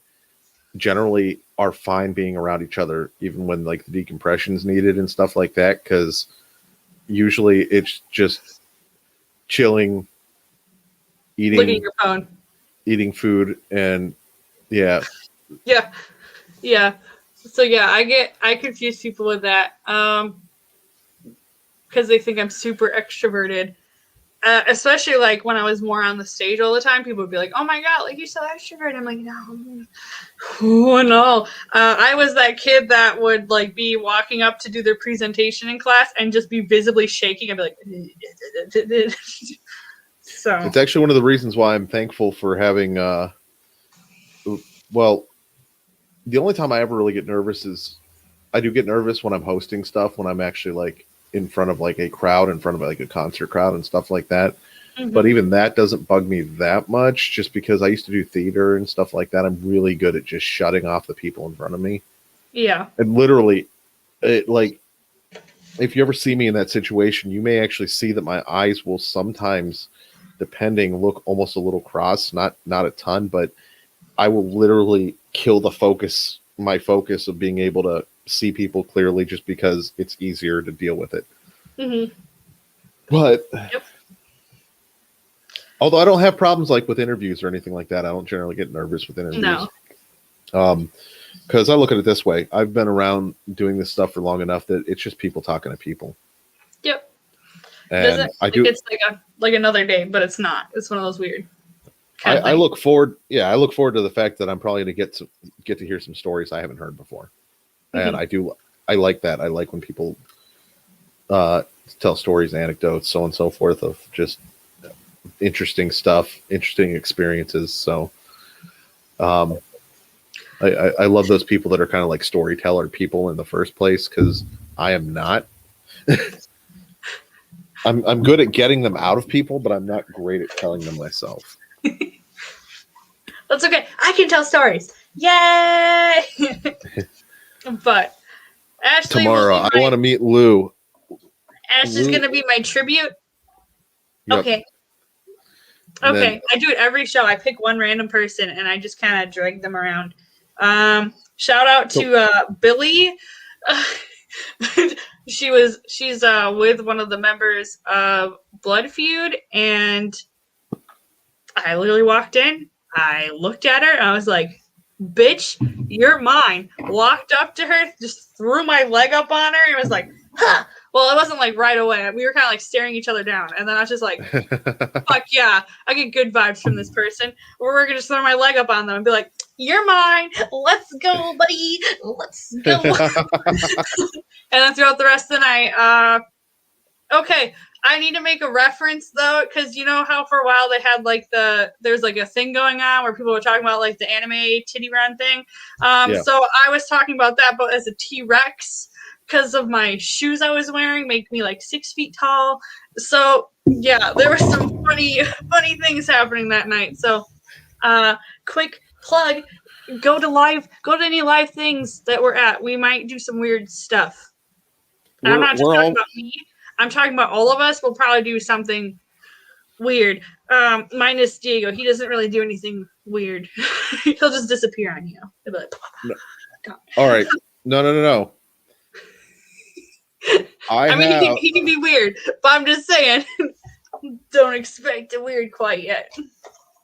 generally are fine being around each other, even when like the decompression's needed and stuff like that. Because usually it's just chilling, Looking at eating, your phone. eating food, and yeah, Yeah. So yeah, I confuse people with that. Because they think I'm super extroverted. Especially like when I was more on the stage all the time, people would be like, "Oh my god, like you're so extroverted." I'm like, "No, oh no." I was that kid that would like be walking up to do their presentation in class and just be visibly shaking. I'd be like, so it's actually one of the reasons why I'm thankful for having. Well, the only time I ever really get nervous is I do get nervous when I'm hosting stuff, when I'm actually like in front of like a crowd, in front of like a concert crowd and stuff like that. But even that doesn't bug me that much just because I used to do theater and stuff like that. I'm really good at just shutting off the people in front of me. yeah. And literally, like, if you ever see me in that situation, you may actually see that my eyes will sometimes, depending, look almost a little cross, not a ton, but I will literally kill my focus of being able to see people clearly just because it's easier to deal with it. Mm-hmm. But Yep. although I don't have problems like with interviews or anything like that, I don't generally get nervous with interviews. No. Because I look at it this way: I've been around doing this stuff for long enough that it's just people talking to people. Yep. And I do. It's like another day, but it's not. It's one of those weird. I look forward. Yeah, I look forward to the fact that I'm probably going to get to hear some stories I haven't heard before, and I do. I like that. I like when people tell stories, anecdotes, so on and so forth of just interesting stuff, interesting experiences. So, I love those people that are kind of like storyteller people in the first place because I am not. I'm good at getting them out of people, but I'm not great at telling them myself. That's okay. I can tell stories. Yay! But Ashley Tomorrow, I want to meet Lou. Ashley's going to be my tribute. Yep. Okay. Okay. I do it every show. I pick one random person and I just kind of drag them around. Shout out to Billy. She's with one of the members of Blood Feud, and I literally walked in. I looked at her and I was like, "Bitch, you're mine." Walked up to her, just threw my leg up on her, and was like, "Huh." Well, it wasn't like right away. We were kind of like staring each other down, and then I was just like, "Fuck yeah, I get good vibes from this person." Or we're gonna just throw my leg up on them and be like, "You're mine. Let's go, buddy. Let's go." And then throughout the rest of the night, okay. I need to make a reference though, because you know how for a while they had like there's like a thing going on where people were talking about like the anime titty run thing. So I was talking about that, but as a T-Rex, because of my shoes I was wearing, make me like 6 feet tall. So yeah, there were some funny things happening that night. So quick plug, go to any live things that we're at. We might do some weird stuff. And I'm not just talking about me. I'm talking about all of us. We'll probably do something weird. Minus Diego. He doesn't really do anything weird. He'll just disappear on you. He'll be like, no. All right. No. He can be weird, but I'm just saying, don't expect it weird quite yet.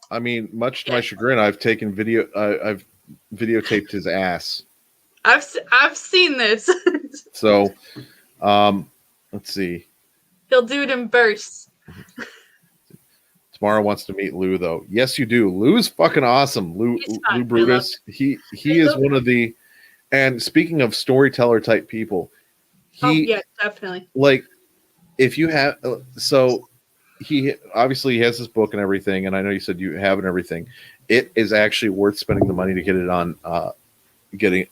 I mean, much to my chagrin, I've taken video. I've videotaped his ass. I've seen this. So, let's see. He'll do it in bursts. Tamara wants to meet Lou, though. Yes, you do. Lou's fucking awesome. Lou Brutus. He is one of the. And speaking of storyteller type people, yeah, definitely. Like, if you have so. He obviously has this book and everything, and I know you said you have it and everything. It is actually worth spending the money to get it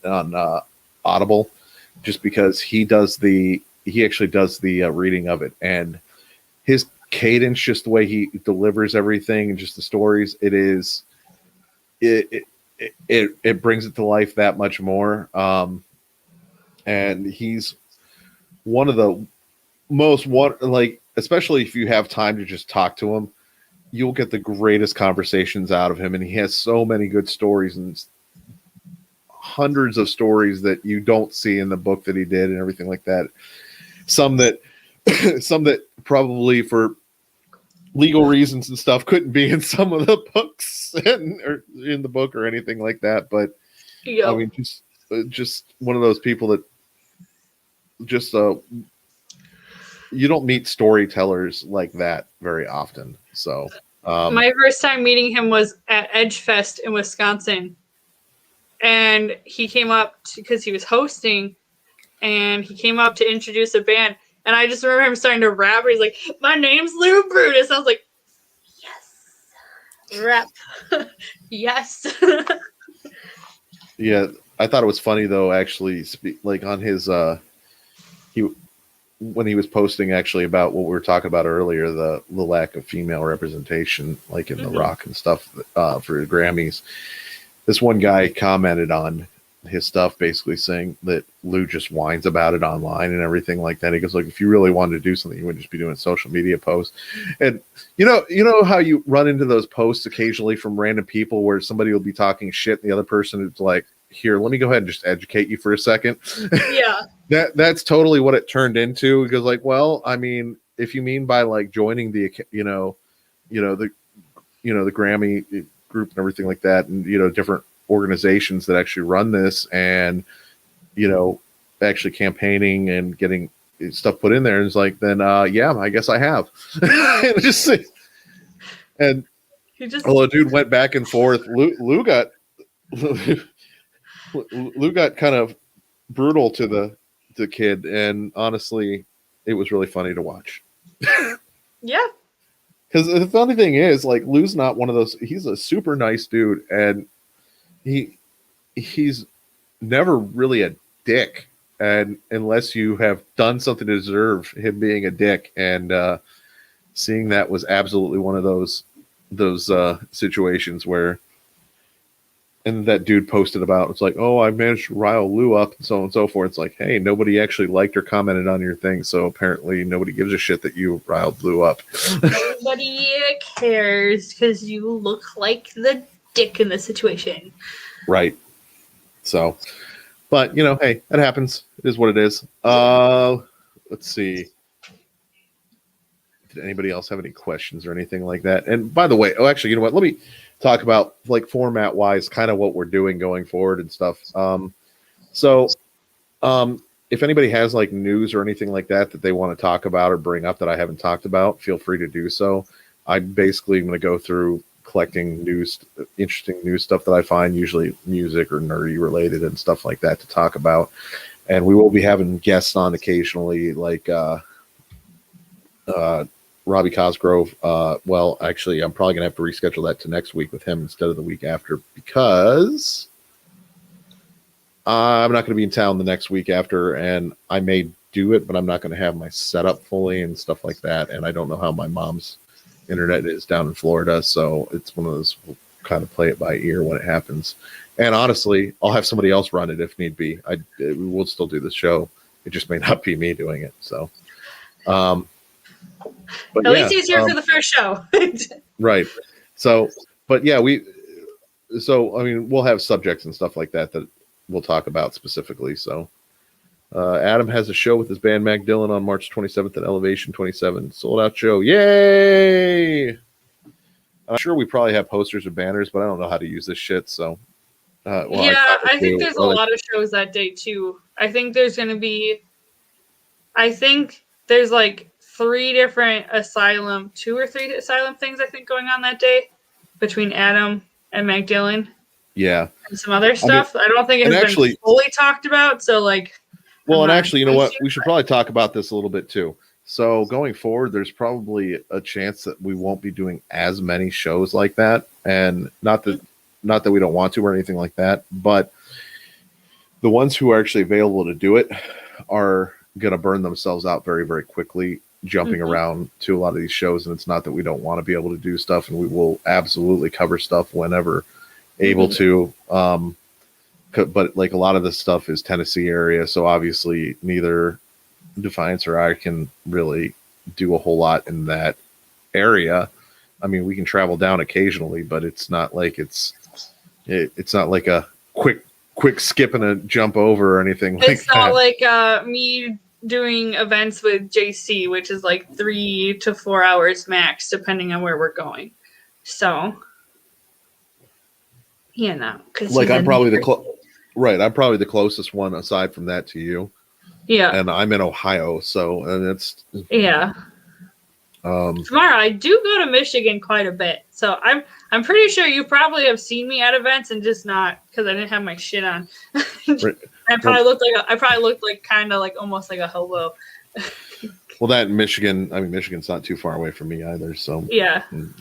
on, Audible, just because he actually does the reading of it, and his cadence, just the way he delivers everything, and just the stories. It brings it to life that much more. And he's one of the most especially if you have time to just talk to him, you'll get the greatest conversations out of him. And he has so many good stories and hundreds of stories that you don't see in the book that he did and everything like that. Some that probably for legal reasons and stuff couldn't be in some of the books or in the book or anything like that. But I mean, just one of those people that just, you don't meet storytellers like that very often. So my first time meeting him was at Edgefest in Wisconsin, and he came up because he was hosting, and he came up to introduce a band, and I just remember him starting to rap. He's like, "My name's Lou Brutus." I was like, "Yes, rap, yes." Yeah, I thought it was funny though. Actually, like on his when he was posting actually about what we were talking about earlier, the lack of female representation, like in the rock and stuff for the Grammys. This one guy commented on his stuff, basically saying that Lou just whines about it online and everything like that. He goes, like, if you really wanted to do something, you wouldn't just be doing social media posts. And you know how you run into those posts occasionally from random people where somebody will be talking shit and the other person is like, here, let me go ahead and just educate you for a second. Yeah. That's totally what it turned into. Because, like, well, I mean, if you mean by like joining the the Grammy group and everything like that, and different organizations that actually run this, and actually campaigning and getting stuff put in there, and it's like, then yeah, I guess I have. and although dude went back and forth, Lou got kind of brutal to the kid, and honestly, it was really funny to watch. Yeah. Because the funny thing is, like, Lou's not one of those. He's a super nice dude, and he's never really a dick, and unless you have done something to deserve him being a dick, and seeing that was absolutely one of those situations where. And that dude posted about, it's like, oh, I managed to rile Lou up and so on and so forth. It's like, hey, nobody actually liked or commented on your thing, so apparently nobody gives a shit that you riled Lou up. Nobody cares because you look like the dick in the situation. Right. So, but, hey, that happens. It is what it is. Let's see. Did anybody else have any questions or anything like that? And by the way, actually, you know what? Let me talk about, like, format wise, kind of what we're doing going forward and stuff. If anybody has like news or anything like that they want to talk about or bring up that I haven't talked about, feel free to do so. I'm basically going to go through collecting news, interesting news stuff that I find, usually music or nerdy related and stuff like that, to talk about. And we will be having guests on occasionally, like Robbie Cosgrove. Well, actually, I'm probably gonna have to reschedule that to next week with him instead of the week after, because I'm not going to be in town the next week after, and I may do it, but I'm not going to have my setup fully and stuff like that. And I don't know how my mom's internet is down in Florida, so it's one of those, we'll kind of play it by ear when it happens. And honestly, I'll have somebody else run it if need be. We will still do the show. It just may not be me doing it. So, but at least he's here for the first show. Right. So, but yeah, I mean, we'll have subjects and stuff like that we'll talk about specifically. So, Adam has a show with his band Mac Dillon on March 27th at Elevation 27. Sold out show. Yay! I'm sure we probably have posters or banners, but I don't know how to use this shit. So, well, Yeah, I think do. there's a Well, lot of shows that day too. I think there's going to be, I think there's like two or three asylum things I think going on that day between Adam and Magdalene yeah. and some other I mean, stuff. I don't think it and has been actually, fully talked about. So like, I'm well, and not actually, you know opposed what? to We it, should but probably talk about this a little bit too. So going forward, there's probably a chance that we won't be doing as many shows like that, and not that we don't want to or anything like that, but the ones who are actually available to do it are going to burn themselves out very, very quickly jumping Mhm. around to a lot of these shows. And it's not that we don't want to be able to do stuff, and we will absolutely cover stuff whenever able to. But like a lot of this stuff is Tennessee area. So obviously neither Defiance or I can really do a whole lot in that area. I mean, we can travel down occasionally, but it's not like it's not like a quick skip and a jump over or anything like It's not that. like me doing events with JC, which is like 3 to 4 hours max, depending on where we're going. So, you know, because Like I'm probably I'm probably the closest one aside from that to you, yeah, and I'm in Ohio, so and it's yeah. Tomorrow I do go to Michigan quite a bit, so I'm pretty sure you probably have seen me at events and just not because I didn't have my shit on. right. I probably looked like kind of like almost like a hobo. Well, that in Michigan, I mean, Michigan's not too far away from me either, so Yeah, um,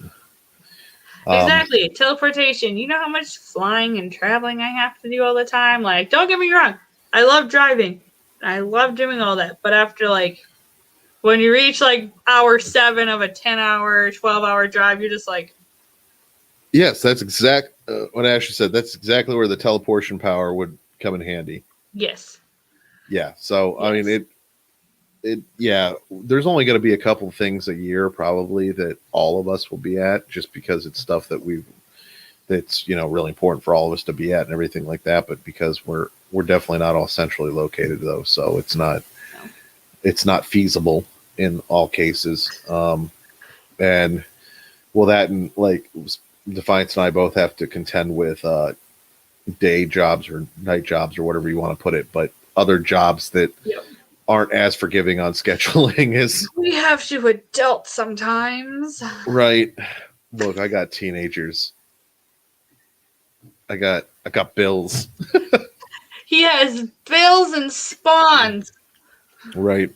exactly. Teleportation. You know how much flying and traveling I have to do all the time? Like, don't get me wrong. I love driving. I love doing all that. But after like when you reach like hour 7 of a 10-hour, 12-hour drive, you're just like, yes, that's exact what Ashley said. That's exactly where the teleportation power would come in handy. yes. Yeah. So Yes. I mean, yeah. There's only going to be a couple things a year probably that all of us will be at, just because it's stuff that's really important for all of us to be at and everything like that. But because we're definitely not all centrally located though, so it's not feasible in all cases. And well, that and like Defiance and I both have to contend with day jobs or night jobs or whatever you want to put it, but other jobs that Yep. aren't as forgiving on scheduling as We have to adult sometimes. right. Look, I got teenagers. I got bills. He has bills and spawns. Right.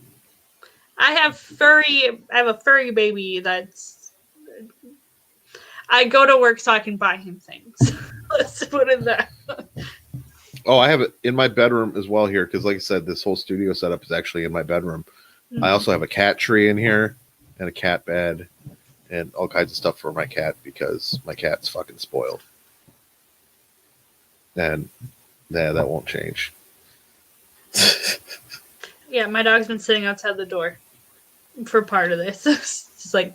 I have a furry baby that's I go to work so I can buy him things. Let's put it that. Oh, I have it in my bedroom as well here because, like I said, this whole studio setup is actually in my bedroom. Mm-hmm. I also have a cat tree in here and a cat bed and all kinds of stuff for my cat because my cat's fucking spoiled. And yeah, that won't change. Yeah, my dog's been sitting outside the door for part of this. It's like,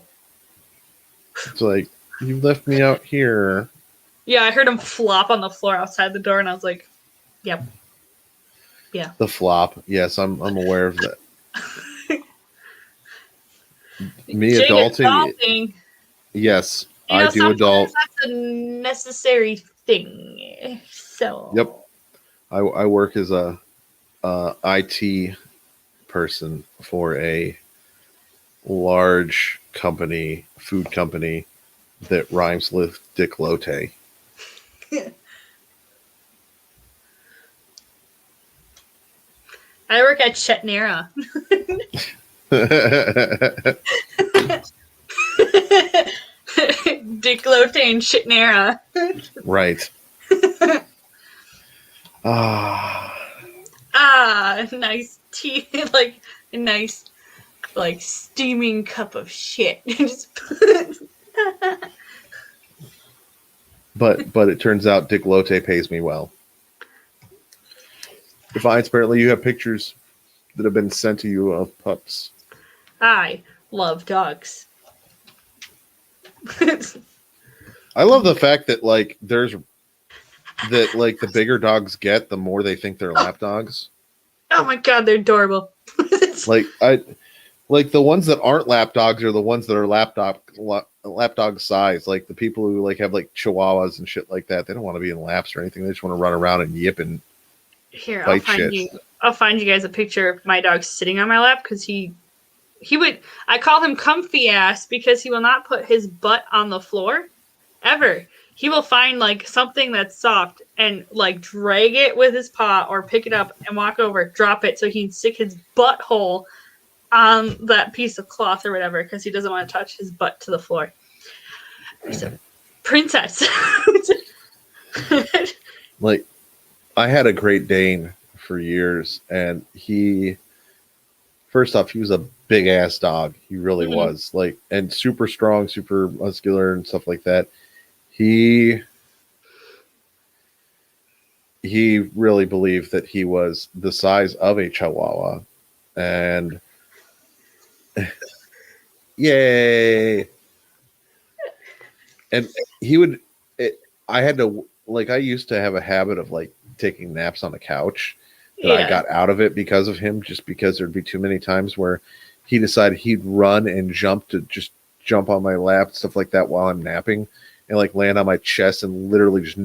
it's like, you left me out here. yeah, I heard him flop on the floor outside the door, and I was like, yep. Yeah. The flop. Yes, I'm aware of that. Me adulting. Yes, I do adult. That's a necessary thing. So. Yep. I work as a IT person for a large company, food company that rhymes with Dick Lote. I work at Chetnera. Dick Lote and Chetnera. Right. Ah, nice tea, like a nice, like steaming cup of shit. but it turns out Dick Lote pays me well. Defiance, apparently you have pictures that have been sent to you of pups. I love dogs. I love the fact that like the bigger dogs get, the more they think they're lap dogs. Oh my god, they're adorable. Like the ones that aren't lap dogs are the ones that are lap lapdog size. Like the people who like have like chihuahuas and shit like that, they don't want to be in laps or anything. They just want to run around and yip and Here, bite shit. I'll find you guys a picture of my dog sitting on my lap because he would. I call him comfy ass because he will not put his butt on the floor ever. He will find like something that's soft and like drag it with his paw or pick it up and walk over, drop it so he can stick his butthole on that piece of cloth or whatever because he doesn't want to touch his butt to the floor. He's a princess. Like, I had a Great Dane for years, and first off, he was a big ass dog. He really was, like, and super strong, super muscular, and stuff like that. He really believed that he was the size of a Chihuahua, and yay! And he would. I had to, like, I used to have a habit of like taking naps on the couch. That I got out of it because of him, just because there'd be too many times where he decided he'd run and jump on my lap, stuff like that, while I'm napping, and like land on my chest and literally just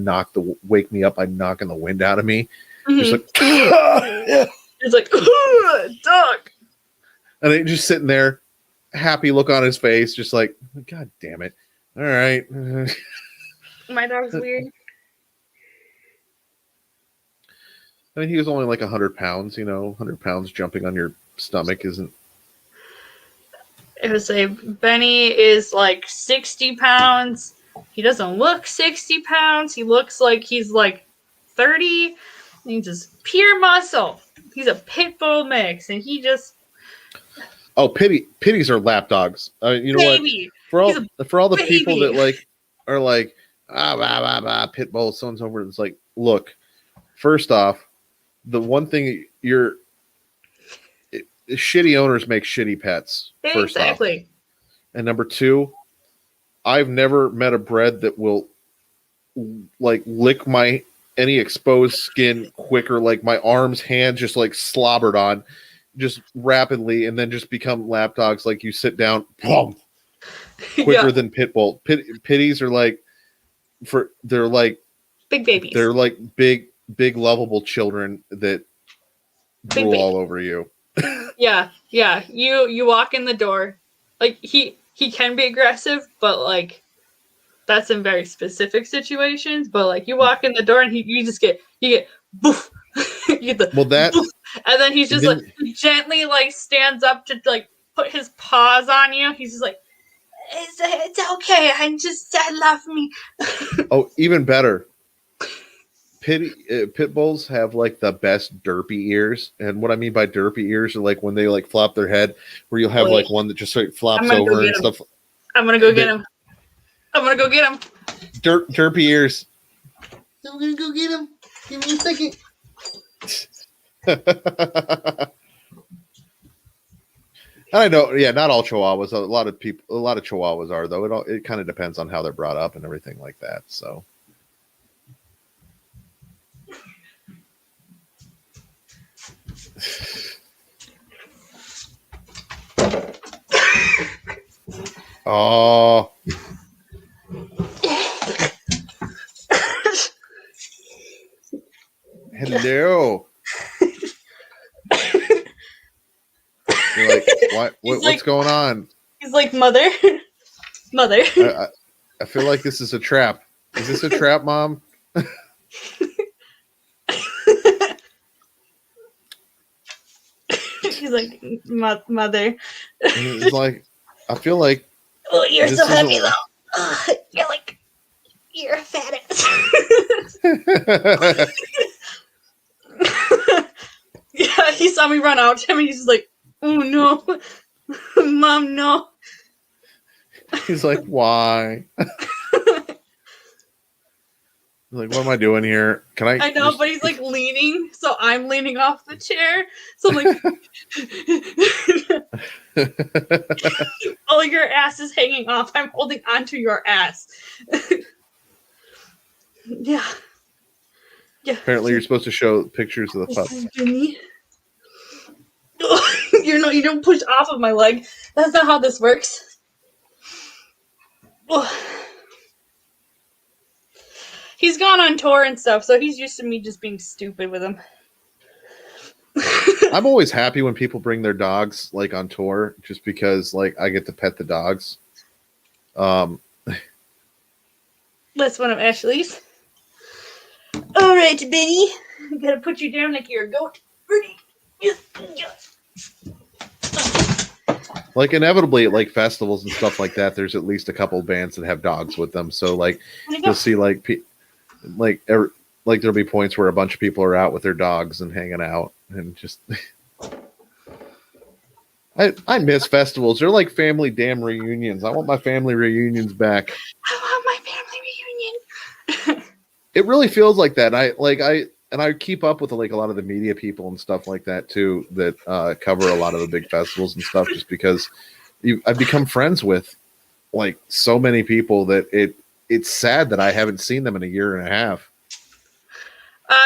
wake me up by knocking the wind out of me. Just like, it's like, dog. And then just sitting there, happy look on his face, just like, God damn it. All right. My dog's weird. I mean, he was only like 100 pounds, 100 pounds jumping on your stomach isn't. It was a Benny is like 60 pounds. He doesn't look 60 pounds. He looks like he's like 30. He's just pure muscle. He's a pit bull mix, and he just. Oh, pitties are lap dogs. You know baby. What? For all the baby. people that like are like pit bull, so and so forth. It's like, look, first off, the one thing shitty owners make shitty pets. First exactly. Off. And number two, I've never met a bred that will like lick any exposed skin quicker, like my arms, hands just like slobbered on, just rapidly, and then just become lap dogs. Like you sit down, boom, quicker than pit bull. Pitties are like they're like big babies. They're like big lovable children that drool all over you. Yeah. You walk in the door, like he can be aggressive, but like that's in very specific situations. But like you walk in the door and you get boof. You get the boof, and then he's just like he gently like stands up to like put his paws on you. He's just like, it's okay. I love me. Oh, even better. Pit bulls have like the best derpy ears, and what I mean by derpy ears are like when they like flop their head, where you'll have like one that just like flops over and stuff. I'm gonna go get him. Derpy ears. I'm gonna go get him. Give me a second. I know, yeah, not all Chihuahuas. A lot of Chihuahuas are, though. It kind of depends on how they're brought up and everything like that. So. Oh. Hello. You're like, what's going on? He's like, mother. I feel like this is a trap. Is this a trap, Mom? He's like, mother. He's like, I feel like. Oh, you're so heavy, though. You're a fat ass. Yeah, he saw me run out to him, and he's just like, oh no, Mom, no. He's like, why? Like, what am I doing here? Can I? I know, but he's like leaning, so I'm leaning off the chair. So I'm like, oh, your ass is hanging off. I'm holding onto your ass. Yeah. Apparently, you're supposed to show pictures of the pup. You don't push off of my leg. That's not how this works. He's gone on tour and stuff, so he's used to me just being stupid with him. I'm always happy when people bring their dogs like on tour, just because like I get to pet the dogs. That's one of Ashley's. All right, Benny. I gotta put you down like you're a goat. Like inevitably at like festivals and stuff like that, there's at least a couple bands that have dogs with them. So like you'll see like there'll be points where a bunch of people are out with their dogs and hanging out and just. I miss festivals. They're like family damn reunions. I want my family reunions back. I want my family reunion. It really feels like that. I keep up with like a lot of the media people and stuff like that too that cover a lot of the big festivals and stuff, just because I've become friends with like so many people that it's sad that I haven't seen them in a year and a half.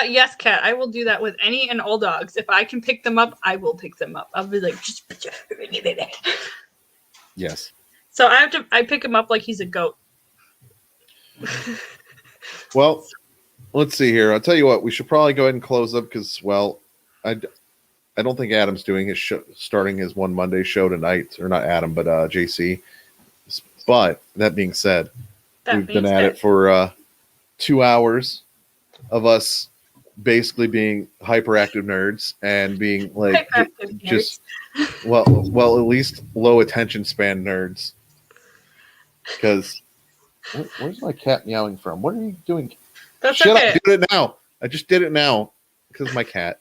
Yes, Kat, I will do that with any and all dogs. If I can pick them up, I will pick them up. I'll be like, yes. So I pick him up like he's a goat. Well, let's see here. I'll tell you what, we should probably go ahead and close up because, well, I don't think Adam's doing his starting his one Monday show tonight, or not Adam, but JC. But that being said, we've been at it for 2 hours of us basically being hyperactive nerds and being like just well at least low attention span nerds. Because where's my cat meowing from? What are you doing? That's Shut okay. up, do it now. I just did it now because of my cat.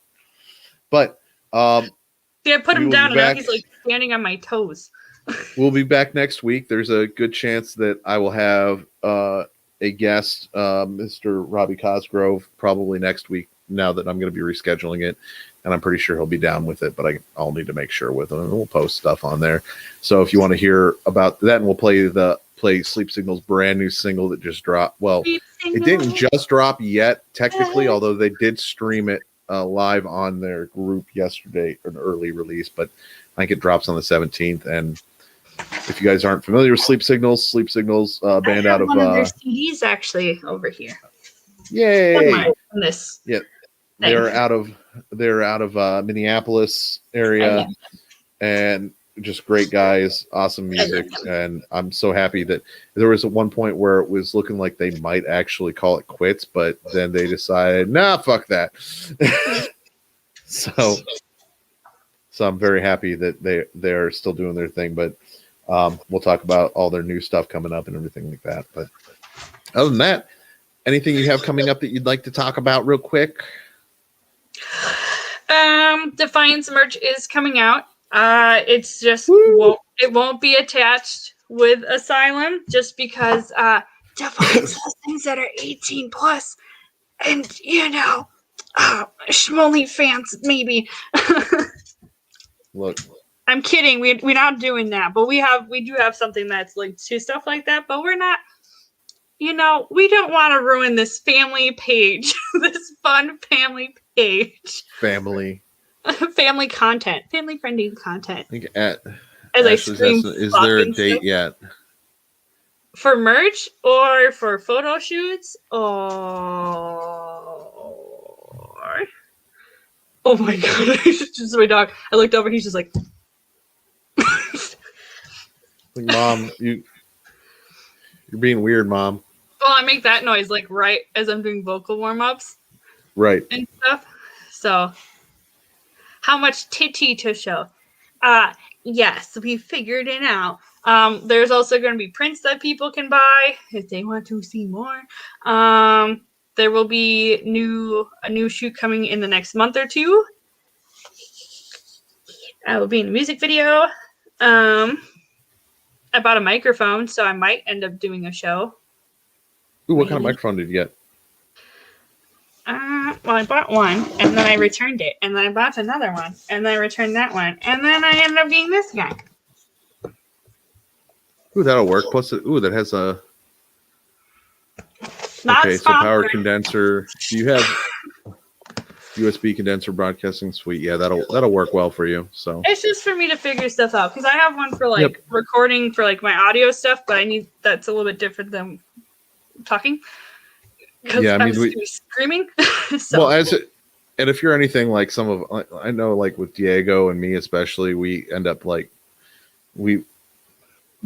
But see, I put him down and now he's like standing on my toes. We'll be back next week. There's a good chance that I will have a guest, Mr. Robbie Cosgrove, probably next week, now that I'm going to be rescheduling it. And I'm pretty sure he'll be down with it, but I'll need to make sure with him. And we'll post stuff on there. So if you want to hear about that, and we'll play Sleep Signal's brand new single that just dropped. Well, it didn't just drop yet, technically, although they did stream it live on their group yesterday, an early release, but I think it drops on the 17th. And if you guys aren't familiar with Sleep Signals, band out of one of their CDs actually over here. Yay! This. Yeah, they're out of Minneapolis area, and just great guys, awesome music, and I'm so happy that there was at one point where it was looking like they might actually call it quits, but then they decided, nah, fuck that. So I'm very happy that they're still doing their thing, but we'll talk about all their new stuff coming up and everything like that. But other than that, anything you have coming up that you'd like to talk about real quick? Defiance merch is coming out. It's just it won't be attached with Asylum just because Defiance has things that are 18 plus, and schmolly fans maybe. Look, I'm kidding. We're not doing that, but we do have something that's linked to stuff like that. But we're not. We don't want to ruin this family page, this fun family page. Family Content, family-friendly content. I think as scream, is there a date stuff yet? for merch or for photo shoots or? Oh my god! It's just my dog. I looked over. He's just like, Mom, you're being weird, Mom. well, I make that noise like right as I'm doing vocal warm-ups, Right, and stuff. So, how much titty to show? Yes, we figured it out. There's also going to be prints that people can buy if they want to see more. There will be a new shoot coming in the next month or two. I will be in a music video. I bought a microphone, so I might end up doing a show. Ooh, what kind of microphone did you get? Well, I bought one, and then I returned it, and then I bought another one, and then I returned that one, and then I ended up getting this guy. Ooh, that'll work. Plus, that has a. Not okay, so sponsored. power condenser. Do you have? USB condenser broadcasting suite. Yeah, that'll work well for you. So It's just for me to figure stuff out because I have one for like recording for like my audio stuff, but I need that's a little bit different than talking because yeah, I I'm mean, screaming. So well, and if you're anything like some of, I know, like with Diego and me especially, we end up like we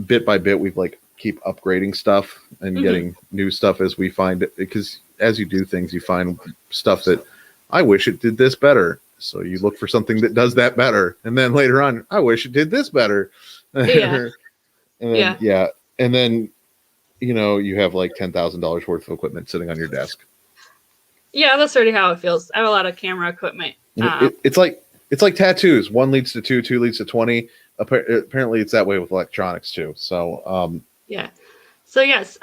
bit by bit we've like keep upgrading stuff and getting new stuff as we find it, because as you do things you find stuff that I wish it did this better, so you look for something that does that better, and then later on I wish it did this better. Yeah. And then and then you have like $10,000 worth of equipment sitting on your desk. Yeah, that's already how it feels. I have a lot of camera equipment. It's like tattoos. One leads to two, two leads to 20. Apparently it's that way with electronics too. So yeah. So yes,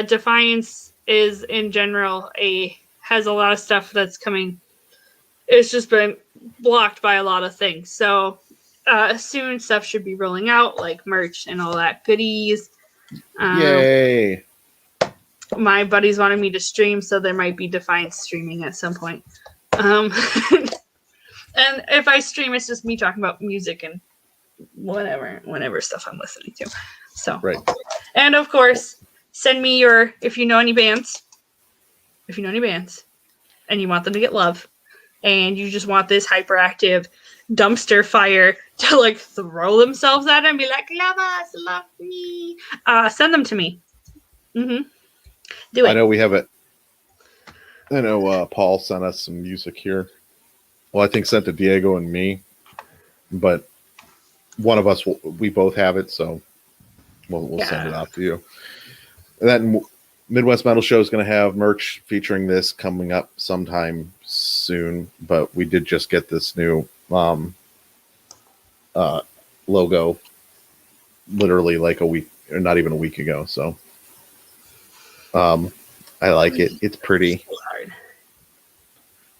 Defiance is in general has a lot of stuff that's coming. It's just been blocked by a lot of things. So soon stuff should be rolling out, like merch and all that goodies. yay. My buddies wanted me to stream, so there might be Defiance streaming at some point. And if I stream, it's just me talking about music and whatever stuff I'm listening to. So Right. And of course, send me if you know any bands, and you want them to get love, and you just want this hyperactive dumpster fire to like throw themselves at it and be like, love us, love me. Send them to me. Do it. I know we have it. I know Paul sent us some music here. Well, I think sent to Diego and me, but one of us we both have it, so we'll send it out to you. And that Midwest Metal Show is going to have merch featuring this coming up sometime soon, but we did just get this new logo literally like a week, or not even a week ago. So I like it. It's pretty.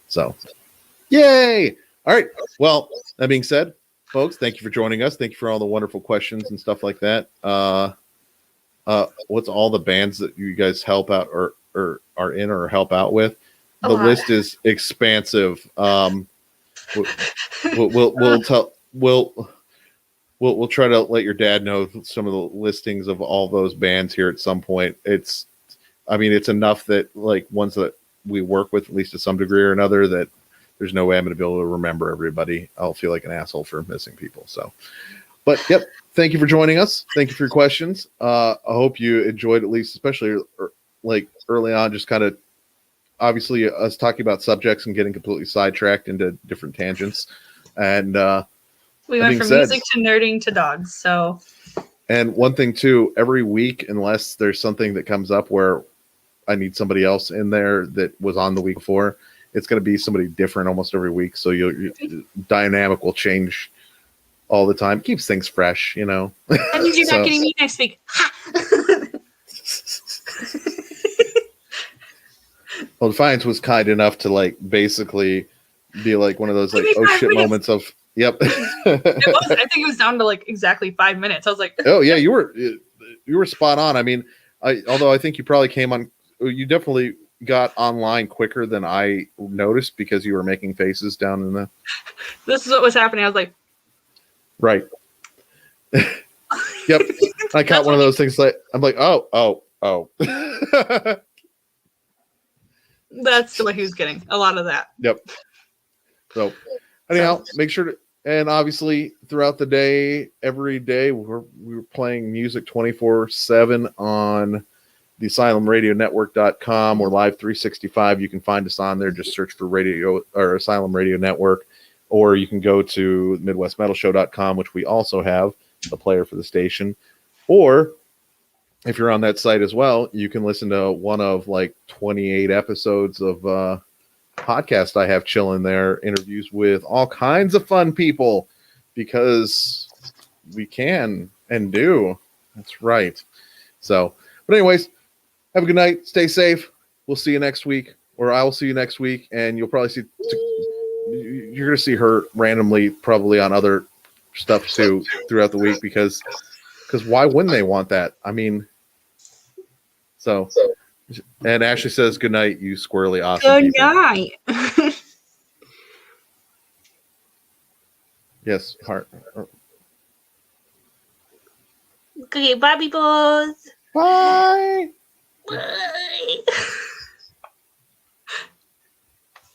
So yay! All right. Well, that being said, folks, thank you for joining us. Thank you for all the wonderful questions and stuff like that. What's all the bands that you guys help out or are in or help out with? The list is expansive. We'll try to let your dad know some of the listings of all those bands here at some point. It's enough that like ones that we work with at least to some degree or another that there's no way I'm going to be able to remember everybody. I'll feel like an asshole for missing people. So, but yep. Thank you for joining us. Thank you for your questions. I hope you enjoyed, at least, especially like early on, just kind of obviously us talking about subjects and getting completely sidetracked into different tangents. And we went from music to nerding to dogs. So, and one thing too, every week, unless there's something that comes up where I need somebody else in there that was on the week before, it's going to be somebody different almost every week. So your dynamic will change all the time. Keeps things fresh, you know. That means you're not getting me next week. Well, Defiance was kind enough to like basically be like one of those like oh shit moments of yep. I think it was down to like exactly 5 minutes. I was like, oh yeah, you were spot on. I mean, although I think you probably came on, you definitely got online quicker than I noticed because you were making faces down in the. This is what was happening. I was like, right. Yep. I caught one of those things like I'm like, oh. That's what he was getting. A lot of that. Yep. So anyhow, make sure to, and obviously throughout the day, every day we're playing music 24/7 on the asylumradionetwork.com or live 365. You can find us on there. Just search for radio or Asylum Radio Network, or you can go to midwestmetalshow.com, which we also have the player for the station. Or if you're on that site as well, you can listen to one of like 28 episodes of podcast I have chilling there, interviews with all kinds of fun people, because we can and do. That's right. So, but anyways, have a good night. Stay safe. We'll see you next week, or I will see you next week, and you'll probably see, you're going to see her randomly probably on other stuff too throughout the week, because why wouldn't they want that? I mean, so And Ashley says, "Good night, you squirrely awesome Good people." night. Yes, heart. Okay, bye, peoples. Bye. Bye.